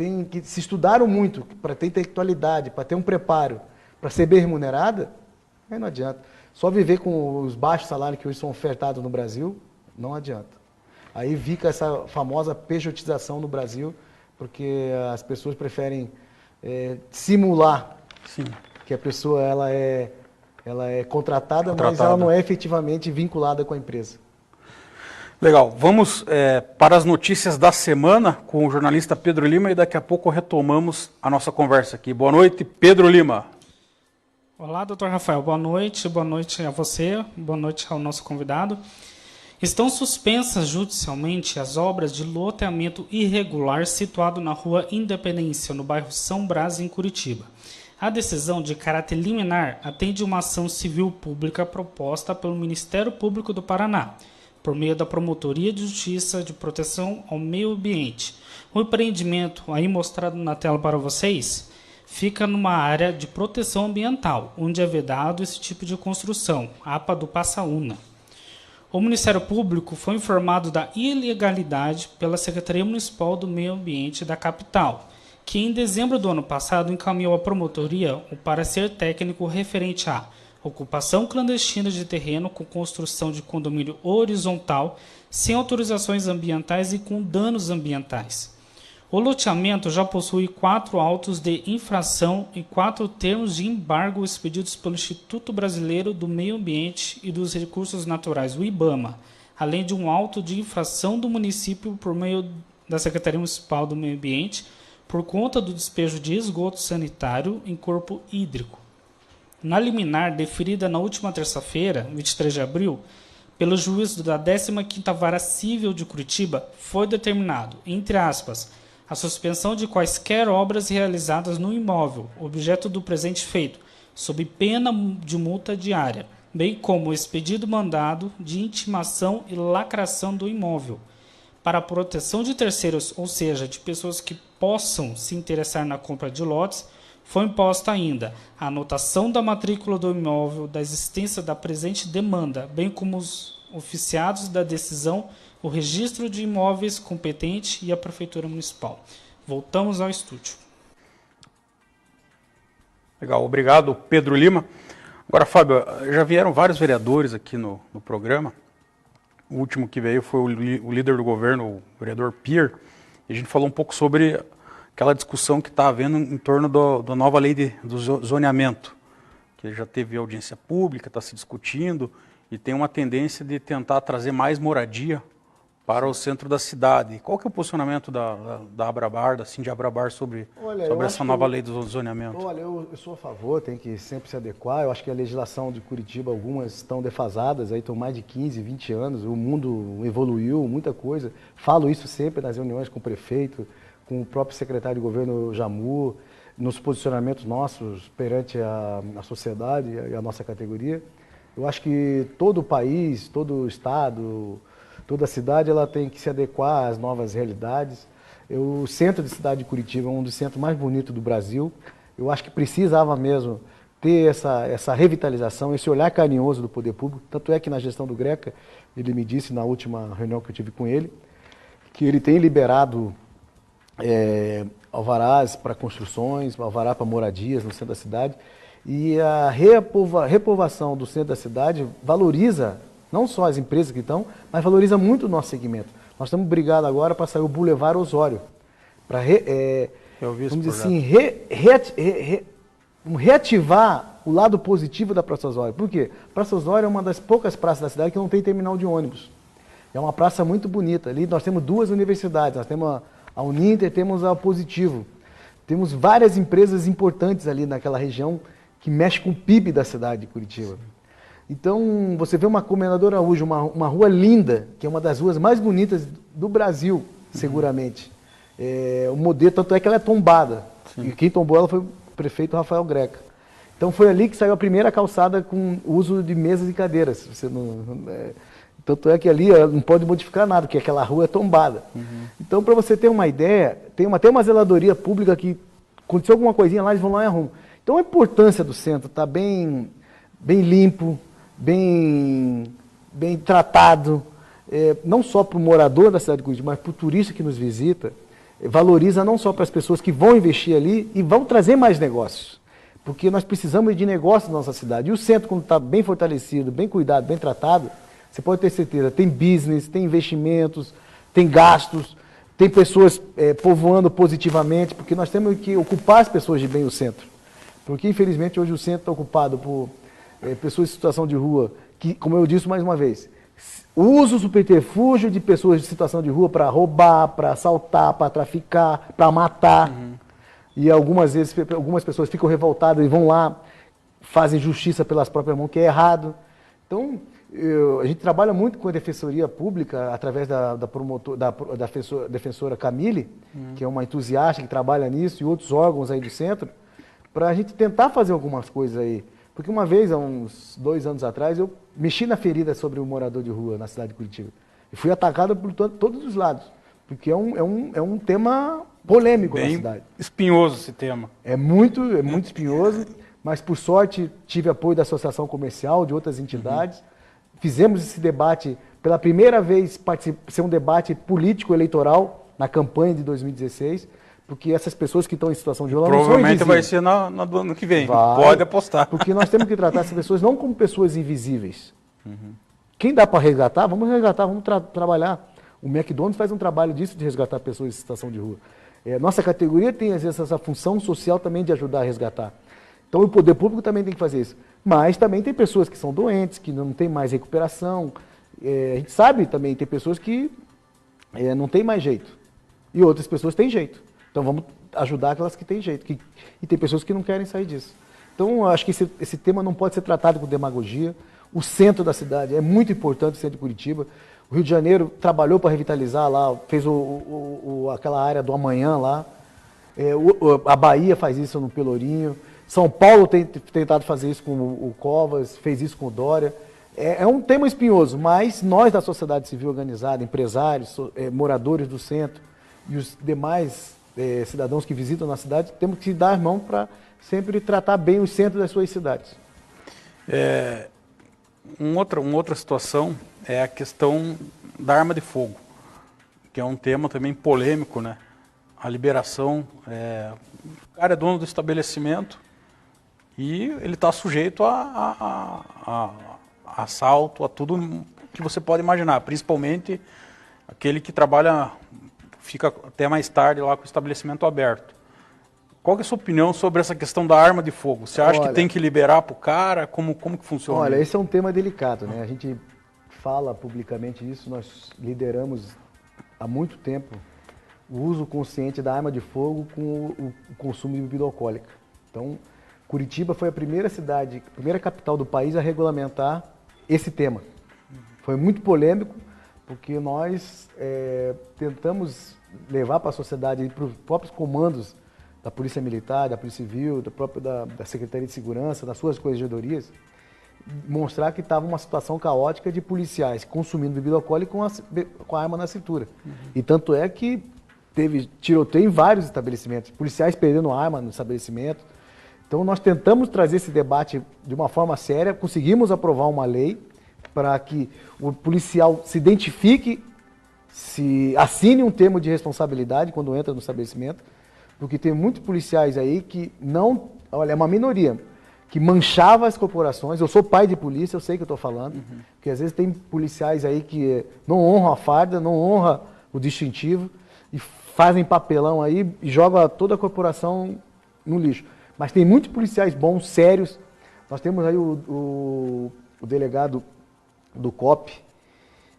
se estudaram muito para ter intelectualidade, para ter um preparo, para ser bem remunerada, aí não adianta. Só viver com os baixos salários que hoje são ofertados no Brasil, não adianta. Aí fica essa famosa pejotização no Brasil, porque as pessoas preferem simular que a pessoa ela é contratada, mas ela não é efetivamente vinculada com a empresa. Legal, vamos para as notícias da semana com o jornalista Pedro Lima e daqui a pouco retomamos a nossa conversa aqui. Boa noite, Pedro Lima. Olá, doutor Rafael, boa noite a você, boa noite ao nosso convidado. Estão suspensas judicialmente as obras de loteamento irregular situado na rua Independência, no bairro São Brás, em Curitiba. A decisão de caráter liminar atende uma ação civil pública proposta pelo Ministério Público do Paraná, por meio da Promotoria de Justiça de Proteção ao Meio Ambiente. O empreendimento, aí mostrado na tela para vocês, fica numa área de proteção ambiental, onde é vedado esse tipo de construção, APA do Passaúna. O Ministério Público foi informado da ilegalidade pela Secretaria Municipal do Meio Ambiente da capital, que em dezembro do ano passado encaminhou à promotoria o parecer técnico referente à ocupação clandestina de terreno com construção de condomínio horizontal, sem autorizações ambientais e com danos ambientais. O loteamento já possui 4 autos de infração e 4 termos de embargo expedidos pelo Instituto Brasileiro do Meio Ambiente e dos Recursos Naturais, o IBAMA, além de um auto de infração do município por meio da Secretaria Municipal do Meio Ambiente por conta do despejo de esgoto sanitário em corpo hídrico. Na liminar deferida na última terça-feira, 23 de abril, pelo juízo da 15ª Vara Civil de Curitiba, foi determinado, entre aspas, a suspensão de quaisquer obras realizadas no imóvel, objeto do presente feito, sob pena de multa diária, bem como o expedido mandado de intimação e lacração do imóvel. Para a proteção de terceiros, ou seja, de pessoas que possam se interessar na compra de lotes, foi imposta ainda a anotação da matrícula do imóvel, da existência da presente demanda, bem como os oficiados da decisão, o registro de imóveis competente e a Prefeitura Municipal. Voltamos ao estúdio. Legal, obrigado, Pedro Lima. Agora, Fábio, já vieram vários vereadores aqui no programa. O último que veio foi o líder do governo, o vereador Pier, e a gente falou um pouco sobre aquela discussão que está havendo em torno da nova lei do zoneamento, que já teve audiência pública, está se discutindo, e tem uma tendência de tentar trazer mais moradia para o centro da cidade. Qual que é o posicionamento da Abrabar, da Sindiabrabar, sobre essa nova lei do zoneamento? Olha, eu sou a favor, tem que sempre se adequar. Eu acho que a legislação de Curitiba, algumas estão defasadas, aí estão mais de 15, 20 anos, o mundo evoluiu, muita coisa. Falo isso sempre nas reuniões com o prefeito, com o próprio secretário de governo Jamur, nos posicionamentos nossos perante a sociedade e a nossa categoria. Eu acho que todo o país, todo o estado, toda a cidade, ela tem que se adequar às novas realidades. O centro de cidade de Curitiba é um dos centros mais bonitos do Brasil. Eu acho que precisava mesmo ter essa revitalização, esse olhar carinhoso do poder público. Tanto é que na gestão do Greca, ele me disse na última reunião que eu tive com ele, que ele tem liberado alvarás para construções, alvará para moradias no centro da cidade. E a repovoação do centro da cidade valoriza não só as empresas que estão, mas valoriza muito o nosso segmento. Nós estamos brigados agora para sair o Boulevard Osório, para vamos dizer assim, reativar o lado positivo da Praça Osório. Por quê? Praça Osório é uma das poucas praças da cidade que não tem terminal de ônibus. É uma praça muito bonita. Ali nós temos duas universidades, nós temos a Uninter, temos a Positivo. Temos várias empresas importantes ali naquela região que mexe com o PIB da cidade de Curitiba. Então, você vê uma Comendador Araújo, uma rua linda, que é uma das ruas mais bonitas do Brasil, seguramente. O modelo, tanto é que ela é tombada. Sim. E quem tombou ela foi o prefeito Rafael Greca. Então, foi ali que saiu a primeira calçada com uso de mesas e cadeiras. Tanto é que ali não pode modificar nada, porque aquela rua é tombada. Então, para você ter uma ideia, tem até uma zeladoria pública que aconteceu alguma coisinha lá, eles vão lá e arrumam. Então, a importância do centro está bem limpo, bem tratado, não só para o morador da cidade de Curitiba, mas para o turista que nos visita, valoriza não só para as pessoas que vão investir ali e vão trazer mais negócios, porque nós precisamos de negócios na nossa cidade. E o centro, quando está bem fortalecido, bem cuidado, bem tratado, você pode ter certeza, tem business, tem investimentos, tem gastos, tem pessoas povoando positivamente, porque nós temos que ocupar as pessoas de bem o centro. Porque, infelizmente, hoje o centro está ocupado por pessoas em situação de rua, que, como eu disse mais uma vez, usam o subterfúgio de pessoas em situação de rua para roubar, para assaltar, para traficar, para matar. E algumas vezes, algumas pessoas ficam revoltadas e vão lá, fazem justiça pelas próprias mãos, que é errado. Então, a gente trabalha muito com a Defensoria Pública, através da defensora Camille, que é uma entusiasta que trabalha nisso, e outros órgãos aí do centro, para a gente tentar fazer algumas coisas aí. Porque uma vez, há uns 2 anos atrás, eu mexi na ferida sobre o morador de rua na cidade de Curitiba. E fui atacado por todos os lados. Porque é um tema polêmico na cidade. Espinhoso esse tema. É muito espinhoso, mas por sorte tive apoio da Associação Comercial, de outras entidades. Fizemos esse debate, pela primeira vez, ser um debate político-eleitoral na campanha de 2016. Porque essas pessoas que estão em situação de rua não são invisíveis. Provavelmente vai ser no ano que vem, pode apostar. Porque nós temos que tratar essas pessoas não como pessoas invisíveis. Quem dá para resgatar, vamos resgatar, vamos trabalhar. O McDonald's faz um trabalho disso, de resgatar pessoas em situação de rua. Nossa categoria tem, às vezes, essa função social também de ajudar a resgatar. Então, o poder público também tem que fazer isso. Mas também tem pessoas que são doentes, que não tem mais recuperação. A gente sabe também, tem pessoas que não tem mais jeito. E outras pessoas têm jeito. Então, vamos ajudar aquelas que têm jeito. E tem pessoas que não querem sair disso. Então, eu acho que esse tema não pode ser tratado com demagogia. O centro da cidade é muito importante, o centro de Curitiba. O Rio de Janeiro trabalhou para revitalizar lá, fez aquela área do amanhã lá. A Bahia faz isso no Pelourinho. São Paulo tem tentado fazer isso com o Covas, fez isso com o Dória. É um tema espinhoso, mas nós da sociedade civil organizada, empresários, moradores do centro e os demais cidadãos que visitam na cidade, temos que dar mão para sempre tratar bem o centro das suas cidades. Uma outra situação é a questão da arma de fogo, que é um tema também polêmico, né? A liberação, o cara é dono do estabelecimento E ele está sujeito a assalto, a tudo que você pode imaginar, principalmente aquele que trabalha, fica até mais tarde lá com o estabelecimento aberto. Qual que é a sua opinião sobre essa questão da arma de fogo? Você acha que tem que liberar para o cara? Como que funciona? Olha, esse é um tema delicado, né? A gente fala publicamente isso, nós lideramos há muito tempo o uso consciente da arma de fogo com o consumo de bebida alcoólica. Então, Curitiba foi a primeira cidade, a primeira capital do país a regulamentar esse tema. Foi muito polêmico, porque nós tentamos levar para a sociedade e para os próprios comandos da Polícia Militar, da Polícia Civil, da Secretaria de Segurança, das suas corregedorias, mostrar que estava uma situação caótica de policiais consumindo bebida alcoólica com a arma na cintura. E tanto é que teve tiroteio em vários estabelecimentos, policiais perdendo arma no estabelecimento. Então nós tentamos trazer esse debate de uma forma séria, conseguimos aprovar uma lei para que o policial se identifique, se assine um termo de responsabilidade quando entra no estabelecimento, porque tem muitos policiais aí que não, olha, é uma minoria, que manchava as corporações. Eu sou pai de polícia, eu sei o que eu estou falando, porque às vezes tem policiais aí que não honram a farda, não honram o distintivo, e fazem papelão aí e jogam toda a corporação no lixo. Mas tem muitos policiais bons, sérios. Nós temos aí o delegado do COP,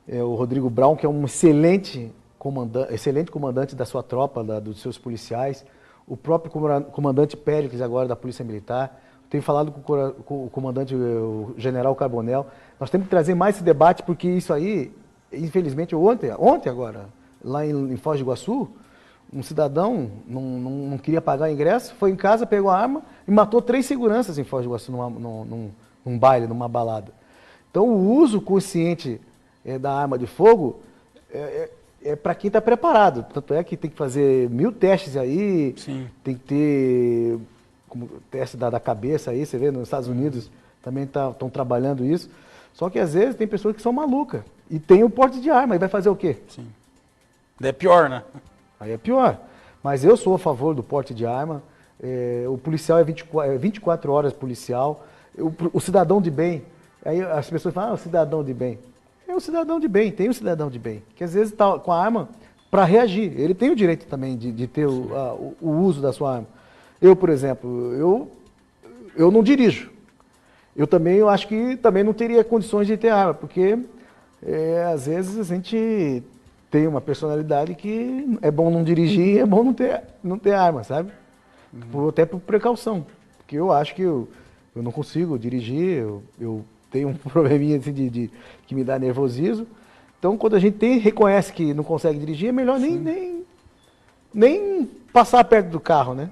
o Rodrigo Brown, que é um excelente comandante da sua tropa, dos seus policiais. O próprio comandante Péricles, agora da Polícia Militar. Tenho falado com o comandante, o general Carbonel. Nós temos que trazer mais esse debate, porque isso aí, infelizmente, ontem agora, lá em Foz do Iguaçu, um cidadão não queria pagar o ingresso, foi em casa, pegou a arma e matou 3 seguranças em Foz do Iguaçu, num baile, numa balada. Então, o uso consciente da arma de fogo é para quem está preparado. Tanto é que tem que fazer 1000 testes aí, Sim. Tem que ter como teste da cabeça aí, você vê, nos Estados Unidos também estão trabalhando isso. Só que às vezes tem pessoas que são malucas e tem o porte de arma, e vai fazer o quê? Sim. É pior, né? Aí é pior. Mas eu sou a favor do porte de arma. O policial é 24 horas policial. O cidadão de bem. Aí as pessoas falam, o cidadão de bem. É o cidadão de bem, tem o cidadão de bem. Que às vezes está com a arma para reagir. Ele tem o direito também de ter o uso da sua arma. Eu, por exemplo, eu não dirijo. Eu acho que também não teria condições de ter arma, porque às vezes a gente tem uma personalidade que é bom não dirigir, é bom não ter arma, sabe? Até por precaução. Porque eu acho que eu não consigo dirigir, eu tenho um probleminha assim que me dá nervosismo. Então, quando a gente reconhece que não consegue dirigir, é melhor nem passar perto do carro, né?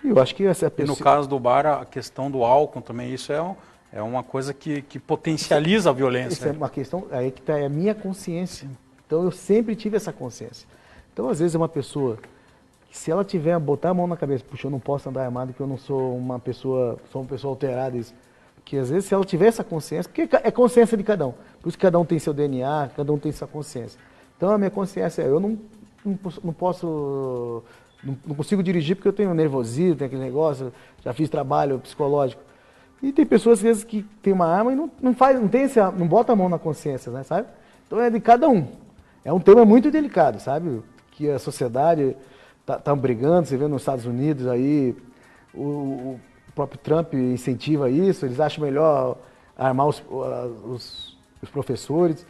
E eu acho que essa pessoa... E no caso do bar, a questão do álcool também, isso é uma coisa que potencializa a violência. Isso é uma questão, aí que está a minha consciência. Então, eu sempre tive essa consciência. Então, às vezes, é uma pessoa que, se ela botar a mão na cabeça, puxa, eu não posso andar armado porque eu não sou uma pessoa alterada, isso. Que às vezes, se ela tiver essa consciência, porque é consciência de cada um. Por isso que cada um tem seu DNA, cada um tem sua consciência. Então, a minha consciência eu não consigo dirigir porque eu tenho nervosismo, tenho aquele negócio, já fiz trabalho psicológico. E tem pessoas, às vezes, que tem uma arma e não bota a mão na consciência, né, sabe? Então, é de cada um. É um tema muito delicado, sabe? Que a sociedade tá brigando, você vê nos Estados Unidos aí, o próprio Trump incentiva isso, eles acham melhor armar os professores.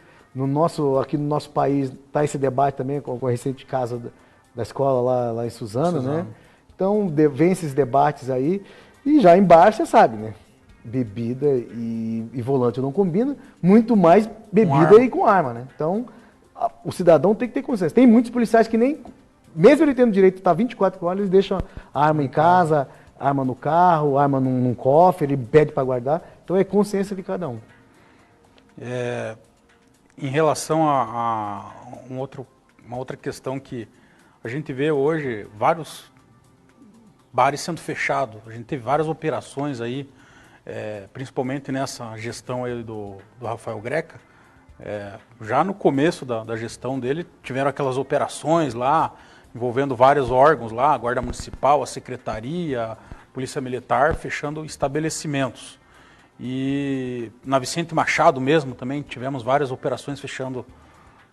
Aqui no nosso país está esse debate também com o recente caso da escola lá em Suzano, né? Então, vem esses debates aí, e já em bar, você sabe, né? Bebida e volante não combina, muito mais bebida e com arma, né? Então, o cidadão tem que ter consciência. Tem muitos policiais que mesmo ele tendo direito de estar 24 horas, eles deixam a arma em casa, arma no carro, arma num cofre, ele pede para guardar. Então, é consciência de cada um. Em relação a uma outra questão que a gente vê hoje, vários bares sendo fechados. A gente teve várias operações aí, principalmente nessa gestão aí do Rafael Greca. Já no começo da gestão dele, tiveram aquelas operações lá, envolvendo vários órgãos lá, a Guarda Municipal, a Secretaria, Polícia Militar fechando estabelecimentos. E na Vicente Machado mesmo também tivemos várias operações fechando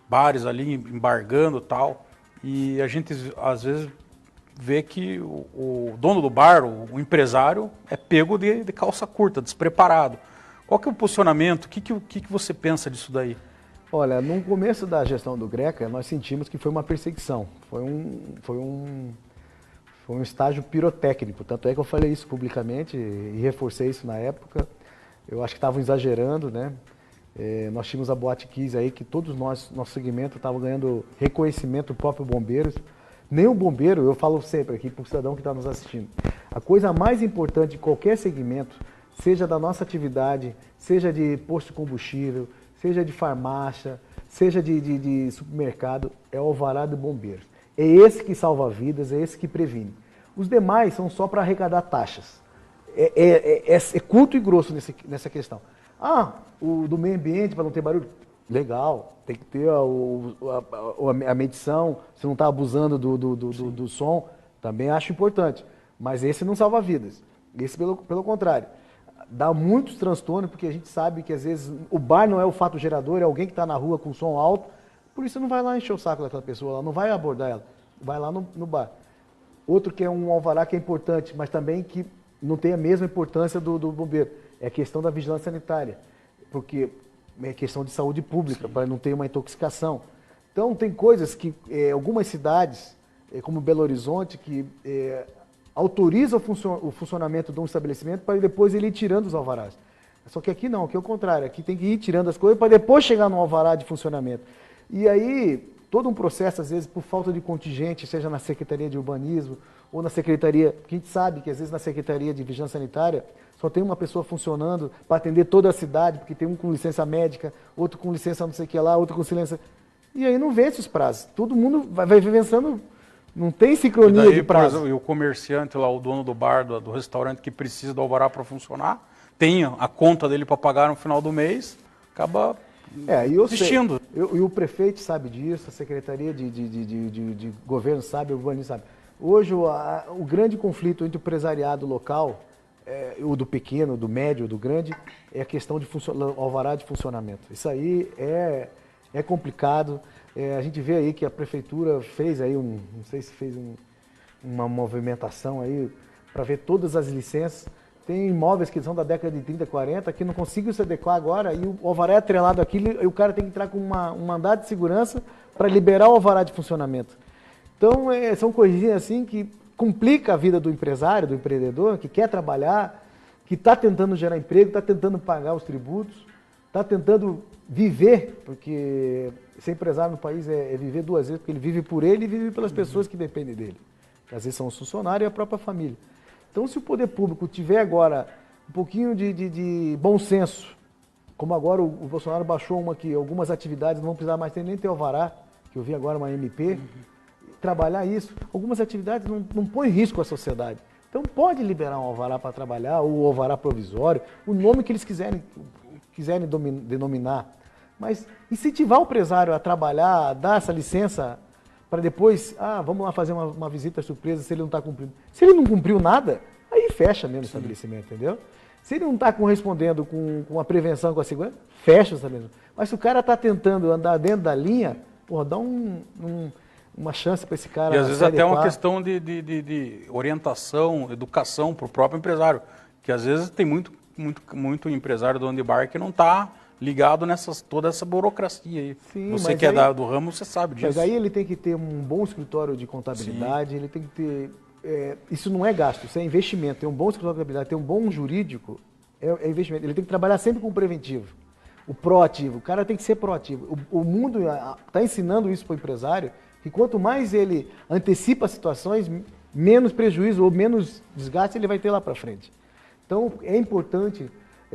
bares ali, embargando e tal. E a gente às vezes vê que o dono do bar, o empresário, é pego de calça curta, despreparado. Qual que é o posicionamento? O que você pensa disso daí? Olha, no começo da gestão do Greca, nós sentimos que foi uma perseguição. Foi um estágio pirotécnico. Tanto é que eu falei isso publicamente e reforcei isso na época. Eu acho que estavam exagerando, né? Nós tínhamos a Boate Kiss aí, que todos nós, nosso segmento, estava ganhando reconhecimento do próprio bombeiros. Nem o bombeiro, eu falo sempre aqui para o cidadão que está nos assistindo, a coisa mais importante de qualquer segmento, seja da nossa atividade, seja de posto de combustível, seja de farmácia, seja de supermercado, é o alvará do bombeiro. É esse que salva vidas, é esse que previne. Os demais são só para arrecadar taxas. É curto e grosso nessa questão. O do meio ambiente, para não ter barulho, legal, tem que ter a medição, se não está abusando do som, também acho importante. Mas esse não salva vidas. Esse, pelo contrário, dá muitos transtornos, porque a gente sabe que às vezes o bar não é o fato gerador, é alguém que está na rua com som alto, por isso não vai lá encher o saco daquela pessoa, ela não vai abordar ela, vai lá no bar. Outro que é um alvará que é importante, mas também que não tem a mesma importância do bombeiro, é a questão da vigilância sanitária, porque é questão de saúde pública, para não ter uma intoxicação. Então, tem coisas que algumas cidades, como Belo Horizonte, que autoriza o funcionamento de um estabelecimento para depois ele ir tirando os alvarás. Só que aqui não, aqui é o contrário, aqui tem que ir tirando as coisas para depois chegar no alvará de funcionamento. E aí, todo um processo, às vezes, por falta de contingente, seja na Secretaria de Urbanismo ou na Secretaria, porque a gente sabe que às vezes na Secretaria de Vigilância Sanitária só tem uma pessoa funcionando para atender toda a cidade, porque tem um com licença médica, outro com licença não sei o que lá, outro com licença... E aí não vence os prazos. Todo mundo vai vencendo, não tem sincronia de prazo. E o comerciante lá, o dono do bar, do restaurante que precisa do alvará para funcionar, tem a conta dele para pagar no final do mês, acaba desistindo. E o prefeito sabe disso, a Secretaria de Governo sabe, o urbanismo sabe. Hoje o grande conflito entre o empresariado local, o do pequeno, do médio, do grande, é a questão de alvará de funcionamento. Isso aí é complicado. A gente vê aí que a prefeitura fez aí não sei se fez uma movimentação aí para ver todas as licenças. Tem imóveis que são da década de 30, 40, que não conseguem se adequar agora, e o alvará é atrelado àquilo, e o cara tem que entrar com um mandado de segurança para liberar o alvará de funcionamento. Então, são coisinhas assim que complica a vida do empresário, do empreendedor, que quer trabalhar, que está tentando gerar emprego, está tentando pagar os tributos, está tentando viver, porque ser empresário no país é viver duas vezes, porque ele vive por ele e vive pelas pessoas que dependem dele. Às vezes são os funcionários e a própria família. Então, se o poder público tiver agora um pouquinho de bom senso, como agora o Bolsonaro baixou uma que algumas atividades não vão precisar mais nem ter alvará, que eu vi agora uma MP, trabalhar isso, algumas atividades não põem em risco a sociedade. Então, pode liberar um alvará para trabalhar, ou o alvará provisório, o nome que eles quiserem denominar. Mas incentivar o empresário a trabalhar, a dar essa licença para depois, vamos lá fazer uma visita surpresa se ele não está cumprindo. Se ele não cumpriu nada, aí fecha mesmo o estabelecimento, entendeu? Se ele não está correspondendo com a prevenção, com a segurança, fecha o estabelecimento. Mas se o cara está tentando andar dentro da linha, dá uma chance para esse cara. E às vezes até uma questão de orientação, educação para o próprio empresário, que às vezes tem muito empresário dono de bar que não está ligado toda essa burocracia aí. Sim, você que é do ramo, você sabe disso. Mas aí ele tem que ter um bom escritório de contabilidade, Sim. Ele tem que ter... isso não é gasto, isso é investimento. Ter um bom escritório de contabilidade, ter um bom jurídico, é investimento. Ele tem que trabalhar sempre com o preventivo. O proativo, o cara tem que ser proativo. O mundo está ensinando isso para o empresário, que quanto mais ele antecipa situações, menos prejuízo ou menos desgaste ele vai ter lá para frente. Então, é importante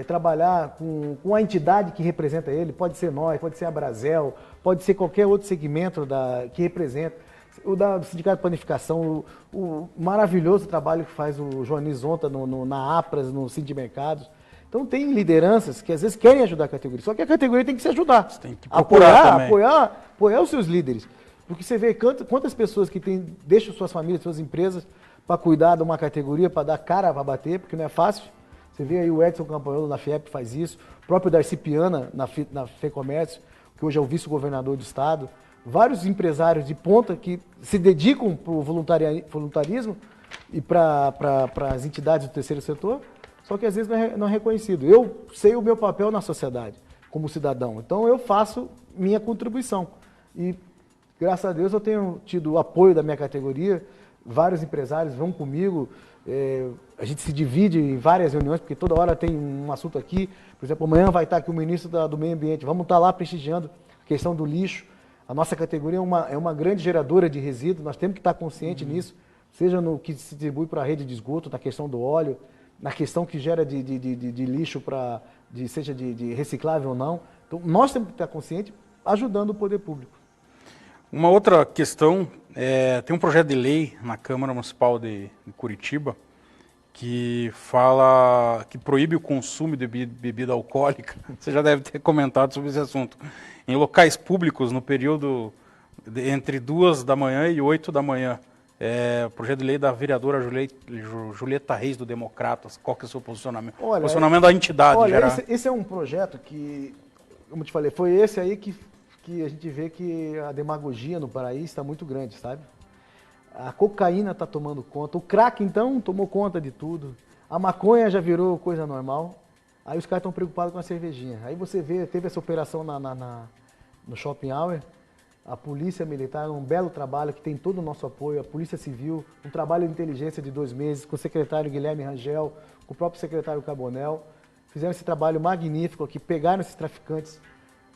trabalhar com a entidade que representa ele, pode ser nós, pode ser a Brasel, pode ser qualquer outro segmento que representa, o do Sindicato de Panificação, o maravilhoso trabalho que faz o Joanis Zonta na APRAS, no Sindimercados. Então tem lideranças que às vezes querem ajudar a categoria, só que a categoria tem que se ajudar. Você tem que apoiar os seus líderes. Porque você vê quantas pessoas que deixam suas famílias, suas empresas, para cuidar de uma categoria, para dar cara para bater, porque não é fácil. Você vê aí o Edson Campanholo na FIEP faz isso, o próprio Darcy Piana na FEComércio, que hoje é o vice-governador do estado. Vários empresários de ponta que se dedicam para o voluntarismo e para as entidades do terceiro setor, só que às vezes não é reconhecido. Eu sei o meu papel na sociedade, como cidadão, então eu faço minha contribuição. E, graças a Deus, eu tenho tido o apoio da minha categoria, vários empresários vão comigo, a gente se divide em várias reuniões, porque toda hora tem um assunto aqui. Por exemplo, amanhã vai estar aqui o ministro do Meio Ambiente, vamos estar lá prestigiando a questão do lixo. A nossa categoria é uma grande geradora de resíduos, nós temos que estar conscientes nisso, seja no que se distribui para a rede de esgoto, na questão do óleo, na questão que gera de lixo, seja de reciclável ou não. Então, nós temos que estar conscientes, ajudando o poder público. Uma outra questão, tem um projeto de lei na Câmara Municipal de Curitiba que proíbe o consumo de bebida alcoólica. Você já deve ter comentado sobre esse assunto. Em locais públicos, no período entre 2 da manhã e 8 da manhã. Projeto de lei da vereadora Julieta Reis, do Democratas. Qual que é o seu posicionamento? Olha, posicionamento da entidade. Olha, esse é um projeto que, como eu te falei, foi esse aí que a gente vê que a demagogia no Paraíso está muito grande, sabe? A cocaína está tomando conta, o crack, então, tomou conta de tudo. A maconha já virou coisa normal. Aí os caras estão preocupados com a cervejinha. Aí você vê, teve essa operação no Shopping Hour, a Polícia Militar, um belo trabalho que tem todo o nosso apoio, a Polícia Civil, um trabalho de inteligência de 2 meses, com o secretário Guilherme Rangel, com o próprio secretário Carbonel. Fizeram esse trabalho magnífico aqui, pegaram esses traficantes,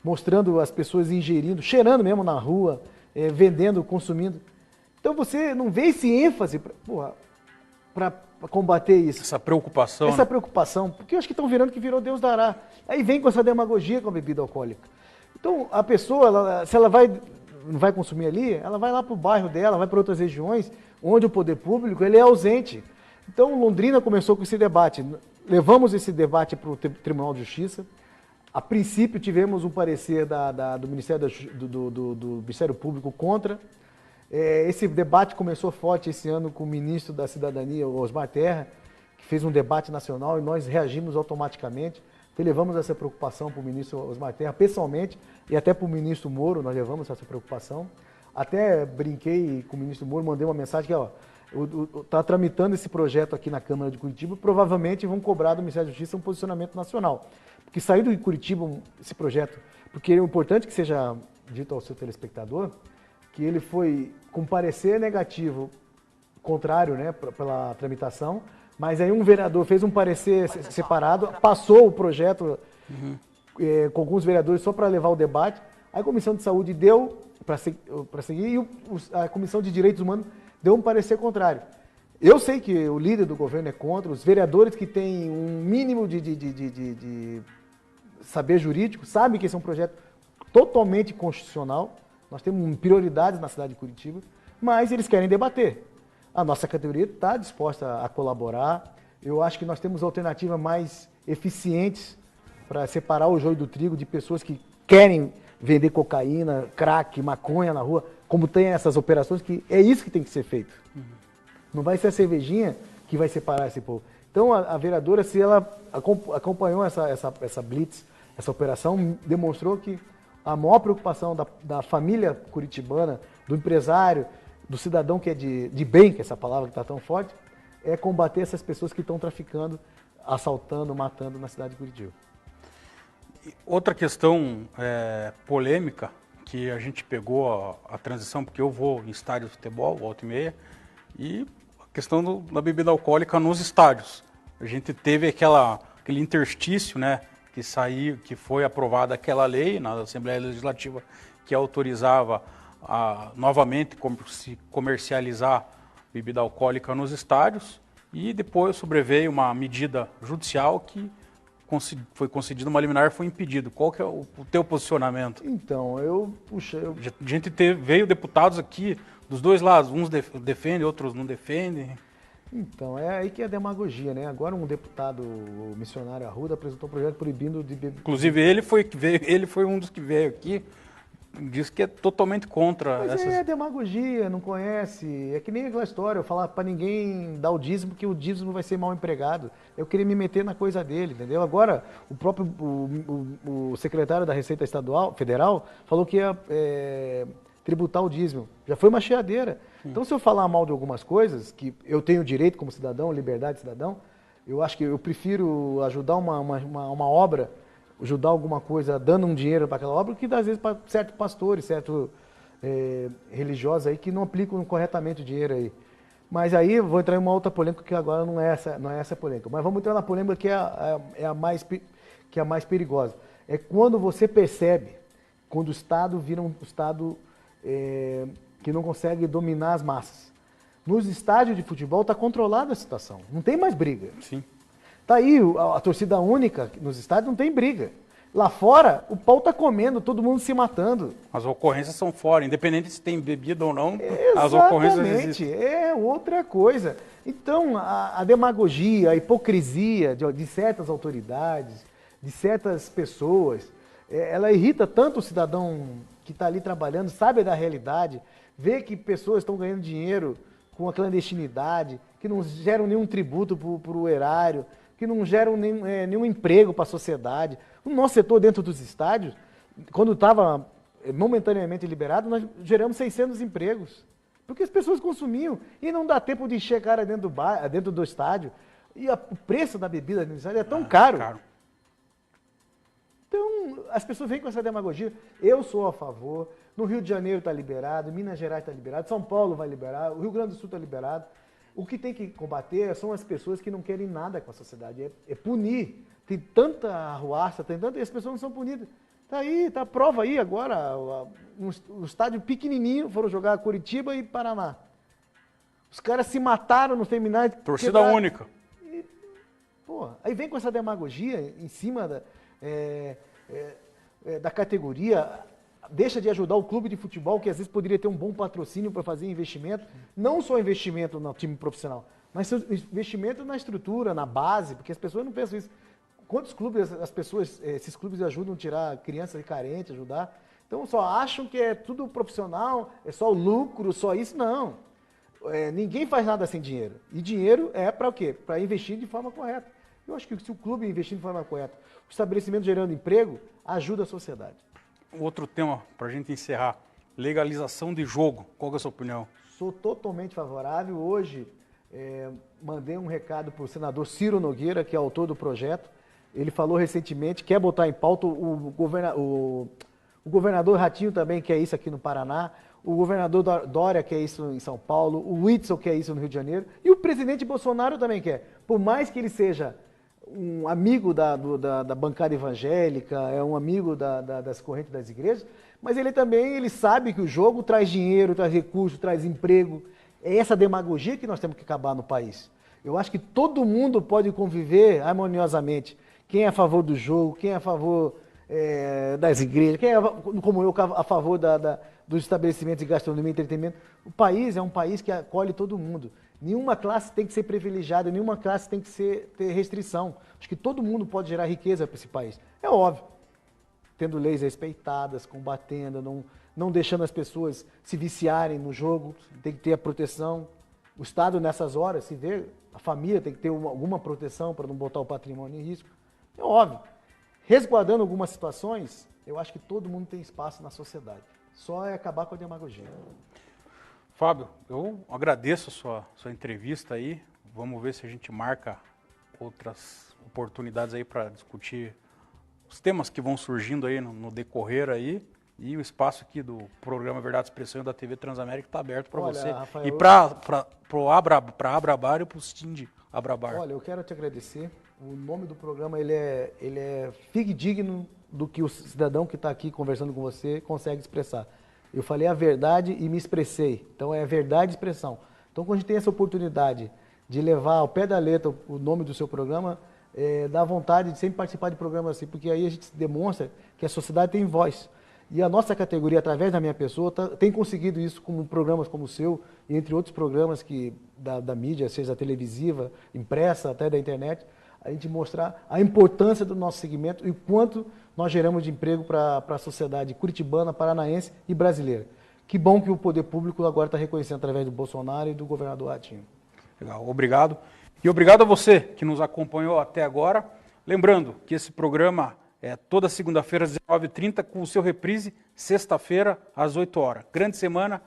mostrando as pessoas ingerindo, cheirando mesmo na rua, vendendo, consumindo. Então você não vê esse ênfase para combater isso. Essa preocupação. Essa preocupação, porque eu acho que estão virando que virou Deus dará. Aí vem com essa demagogia com a bebida alcoólica. Então a pessoa, se ela não vai consumir ali, ela vai lá para o bairro dela, vai para outras regiões, onde o poder público ele é ausente. Então Londrina começou com esse debate. Levamos esse debate para o Tribunal de Justiça. A princípio tivemos um parecer do Ministério do Ministério Público contra. Esse debate começou forte esse ano com o ministro da Cidadania, Osmar Terra, que fez um debate nacional e nós reagimos automaticamente. Então, levamos essa preocupação para o ministro Osmar Terra, pessoalmente, e até para o ministro Moro, nós levamos essa preocupação. Até brinquei com o ministro Moro, mandei uma mensagem que está tramitando esse projeto aqui na Câmara de Curitiba, provavelmente vão cobrar do Ministério da Justiça um posicionamento nacional. Porque saiu de Curitiba esse projeto, porque é importante que seja dito ao seu telespectador, que ele foi com parecer negativo, contrário, né, pela tramitação, mas aí um vereador fez um parecer separado, passou o projeto com alguns vereadores só para levar o debate, aí a Comissão de Saúde deu para seguir e a Comissão de Direitos Humanos deu um parecer contrário. Eu sei que o líder do governo é contra, os vereadores que têm um mínimo de saber jurídico sabem que esse é um projeto totalmente constitucional. Nós temos prioridades na cidade de Curitiba, mas eles querem debater. A nossa categoria está disposta a colaborar. Eu acho que nós temos alternativas mais eficientes para separar o joio do trigo de pessoas que querem vender cocaína, crack, maconha na rua, como tem essas operações, que é isso que tem que ser feito. Não vai ser a cervejinha que vai separar esse povo. Então, a vereadora, se ela acompanhou essa blitz, essa operação, demonstrou que a maior preocupação da família curitibana, do empresário, do cidadão que é de bem, que é essa palavra que está tão forte, é combater essas pessoas que estão traficando, assaltando, matando na cidade de Curitiba. Outra questão polêmica, que a gente pegou a transição, porque eu vou em estádio de futebol, volta e meia, e a questão da bebida alcoólica nos estádios. A gente teve aquele interstício, né, que foi aprovada aquela lei na Assembleia Legislativa que autorizava novamente se comercializar bebida alcoólica nos estádios, e depois sobreveio uma medida judicial que foi concedida uma liminar e foi impedido. Qual que é o teu posicionamento? Então, A gente veio deputados aqui dos dois lados, uns defendem, outros não defendem. Então, é aí que é a demagogia, né? Agora um deputado, o missionário Arruda, apresentou um projeto proibindo de beber. Inclusive ele foi um dos que veio aqui diz que é totalmente contra Mas essas... é demagogia, não conhece. É que nem aquela história, eu falar para ninguém dar o dízimo, porque o dízimo vai ser mal empregado. Eu queria me meter na coisa dele, entendeu? Agora, o próprio o secretário da Receita Estadual, Federal, falou que ia tributar o dízimo. Já foi uma chiadeira. Então, se eu falar mal de algumas coisas, que eu tenho direito como cidadão, liberdade de cidadão, eu acho que eu prefiro ajudar uma obra, ajudar alguma coisa dando um dinheiro para aquela obra, que às vezes para certos pastores, certos religiosos aí que não aplicam corretamente o dinheiro aí. Mas aí eu vou entrar em uma outra polêmica que agora não é essa polêmica. Mas vamos entrar na polêmica que é a mais perigosa. É quando você percebe, quando o Estado vira um Estado que não consegue dominar as massas. Nos estádios de futebol está controlada a situação, não tem mais briga. Sim. Tá aí, a torcida única nos estádios não tem briga. Lá fora, o pau tá comendo, todo mundo se matando. As ocorrências são fora, independente se tem bebida ou não, as ocorrências existem. É outra coisa. Então, a demagogia, a hipocrisia de certas autoridades, de certas pessoas, ela irrita tanto o cidadão que está ali trabalhando, sabe da realidade, vê que pessoas estão ganhando dinheiro com a clandestinidade, que não geram nenhum tributo para o erário, que não geram nenhum emprego para a sociedade. O nosso setor dentro dos estádios, quando estava momentaneamente liberado, nós geramos 600 empregos. Porque as pessoas consumiam e não dá tempo de encher cara dentro do estádio. E o preço da bebida no estádio é tão caro. Então, as pessoas vêm com essa demagogia. Eu sou a favor. No Rio de Janeiro está liberado, Minas Gerais está liberado, São Paulo vai liberar, o Rio Grande do Sul está liberado. O que tem que combater são as pessoas que não querem nada com a sociedade, é punir. Tem tanta arruaça, e as pessoas não são punidas. Está aí, está a prova aí agora, um estádio pequenininho, foram jogar Curitiba e Paraná. Os caras se mataram nos terminais. Torcida única. E, aí vem com essa demagogia em cima da categoria, deixa de ajudar o clube de futebol, que às vezes poderia ter um bom patrocínio para fazer investimento, não só investimento no time profissional, mas investimento na estrutura, na base, porque as pessoas não pensam isso. Quantos clubes esses clubes ajudam a tirar crianças carentes, ajudar? Então só acham que é tudo profissional, é só o lucro, só isso, não. Ninguém faz nada sem dinheiro. E dinheiro é para o quê? Para investir de forma correta. Eu acho que se o clube investir de forma correta, o estabelecimento gerando emprego, ajuda a sociedade. Outro tema, para a gente encerrar, legalização de jogo. Qual é a sua opinião? Sou totalmente favorável. Hoje, mandei um recado para o senador Ciro Nogueira, que é autor do projeto. Ele falou recentemente, quer botar em pauta, o governador Ratinho também quer isso aqui no Paraná, o governador Dória quer isso em São Paulo, o Whitson quer isso no Rio de Janeiro, e o presidente Bolsonaro também quer. Por mais que ele seja um amigo da bancada evangélica, é um amigo das correntes das igrejas, mas ele também sabe que o jogo traz dinheiro, traz recurso, traz emprego. É essa demagogia que nós temos que acabar no país. Eu acho que todo mundo pode conviver harmoniosamente. Quem é a favor do jogo, quem é a favor das igrejas, quem é, como eu, a favor dos estabelecimentos de gastronomia e entretenimento. O país é um país que acolhe todo mundo. Nenhuma classe tem que ser privilegiada, nenhuma classe tem que ter restrição. Acho que todo mundo pode gerar riqueza para esse país. É óbvio, tendo leis respeitadas, combatendo, não deixando as pessoas se viciarem no jogo, tem que ter a proteção. O Estado, nessas horas, se vê, a família tem que ter alguma proteção para não botar o patrimônio em risco. É óbvio. Resguardando algumas situações, eu acho que todo mundo tem espaço na sociedade. Só é acabar com a demagogia. Fábio, eu agradeço a sua entrevista aí. Vamos ver se a gente marca outras oportunidades aí para discutir os temas que vão surgindo aí no decorrer aí. E o espaço aqui do programa Verdade e Expressão da TV Transamérica está aberto para você. Rafael, e para a Abrabar e para o Sting Abrabar. Olha, eu quero te agradecer. O nome do programa ele é digno do que o cidadão que está aqui conversando com você consegue expressar. Eu falei a verdade e me expressei. Então é verdade e expressão. Então quando a gente tem essa oportunidade de levar ao pé da letra o nome do seu programa, dá vontade de sempre participar de programas assim, porque aí a gente demonstra que a sociedade tem voz. E a nossa categoria, através da minha pessoa, tem conseguido isso com programas como o seu, e entre outros programas da mídia, seja televisiva, impressa, até da internet. a gente mostrar a importância do nosso segmento e o quanto nós geramos de emprego para a sociedade curitibana, paranaense e brasileira. Que bom que o poder público agora está reconhecendo através do Bolsonaro e do governador Ratinho. Legal, obrigado. E obrigado a você que nos acompanhou até agora. Lembrando que esse programa é toda segunda-feira às 19h30 com o seu reprise, sexta-feira às 8 horas. Grande semana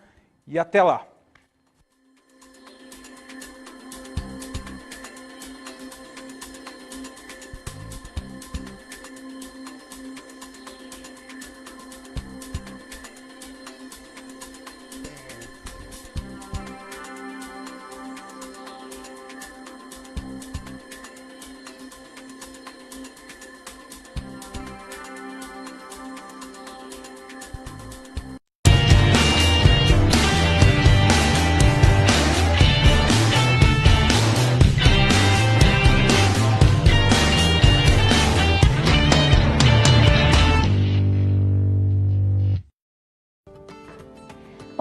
e até lá.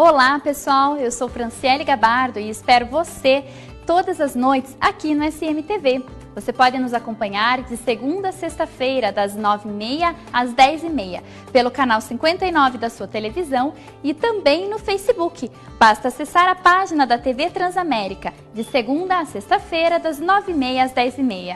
Olá pessoal, eu sou Franciele Gabardo e espero você todas as noites aqui no SMTV. Você pode nos acompanhar de segunda a sexta-feira, das 9h30 às 10h30, pelo canal 59 da sua televisão e também no Facebook. Basta acessar a página da TV Transamérica, de segunda a sexta-feira, das 9h30 às 10h30.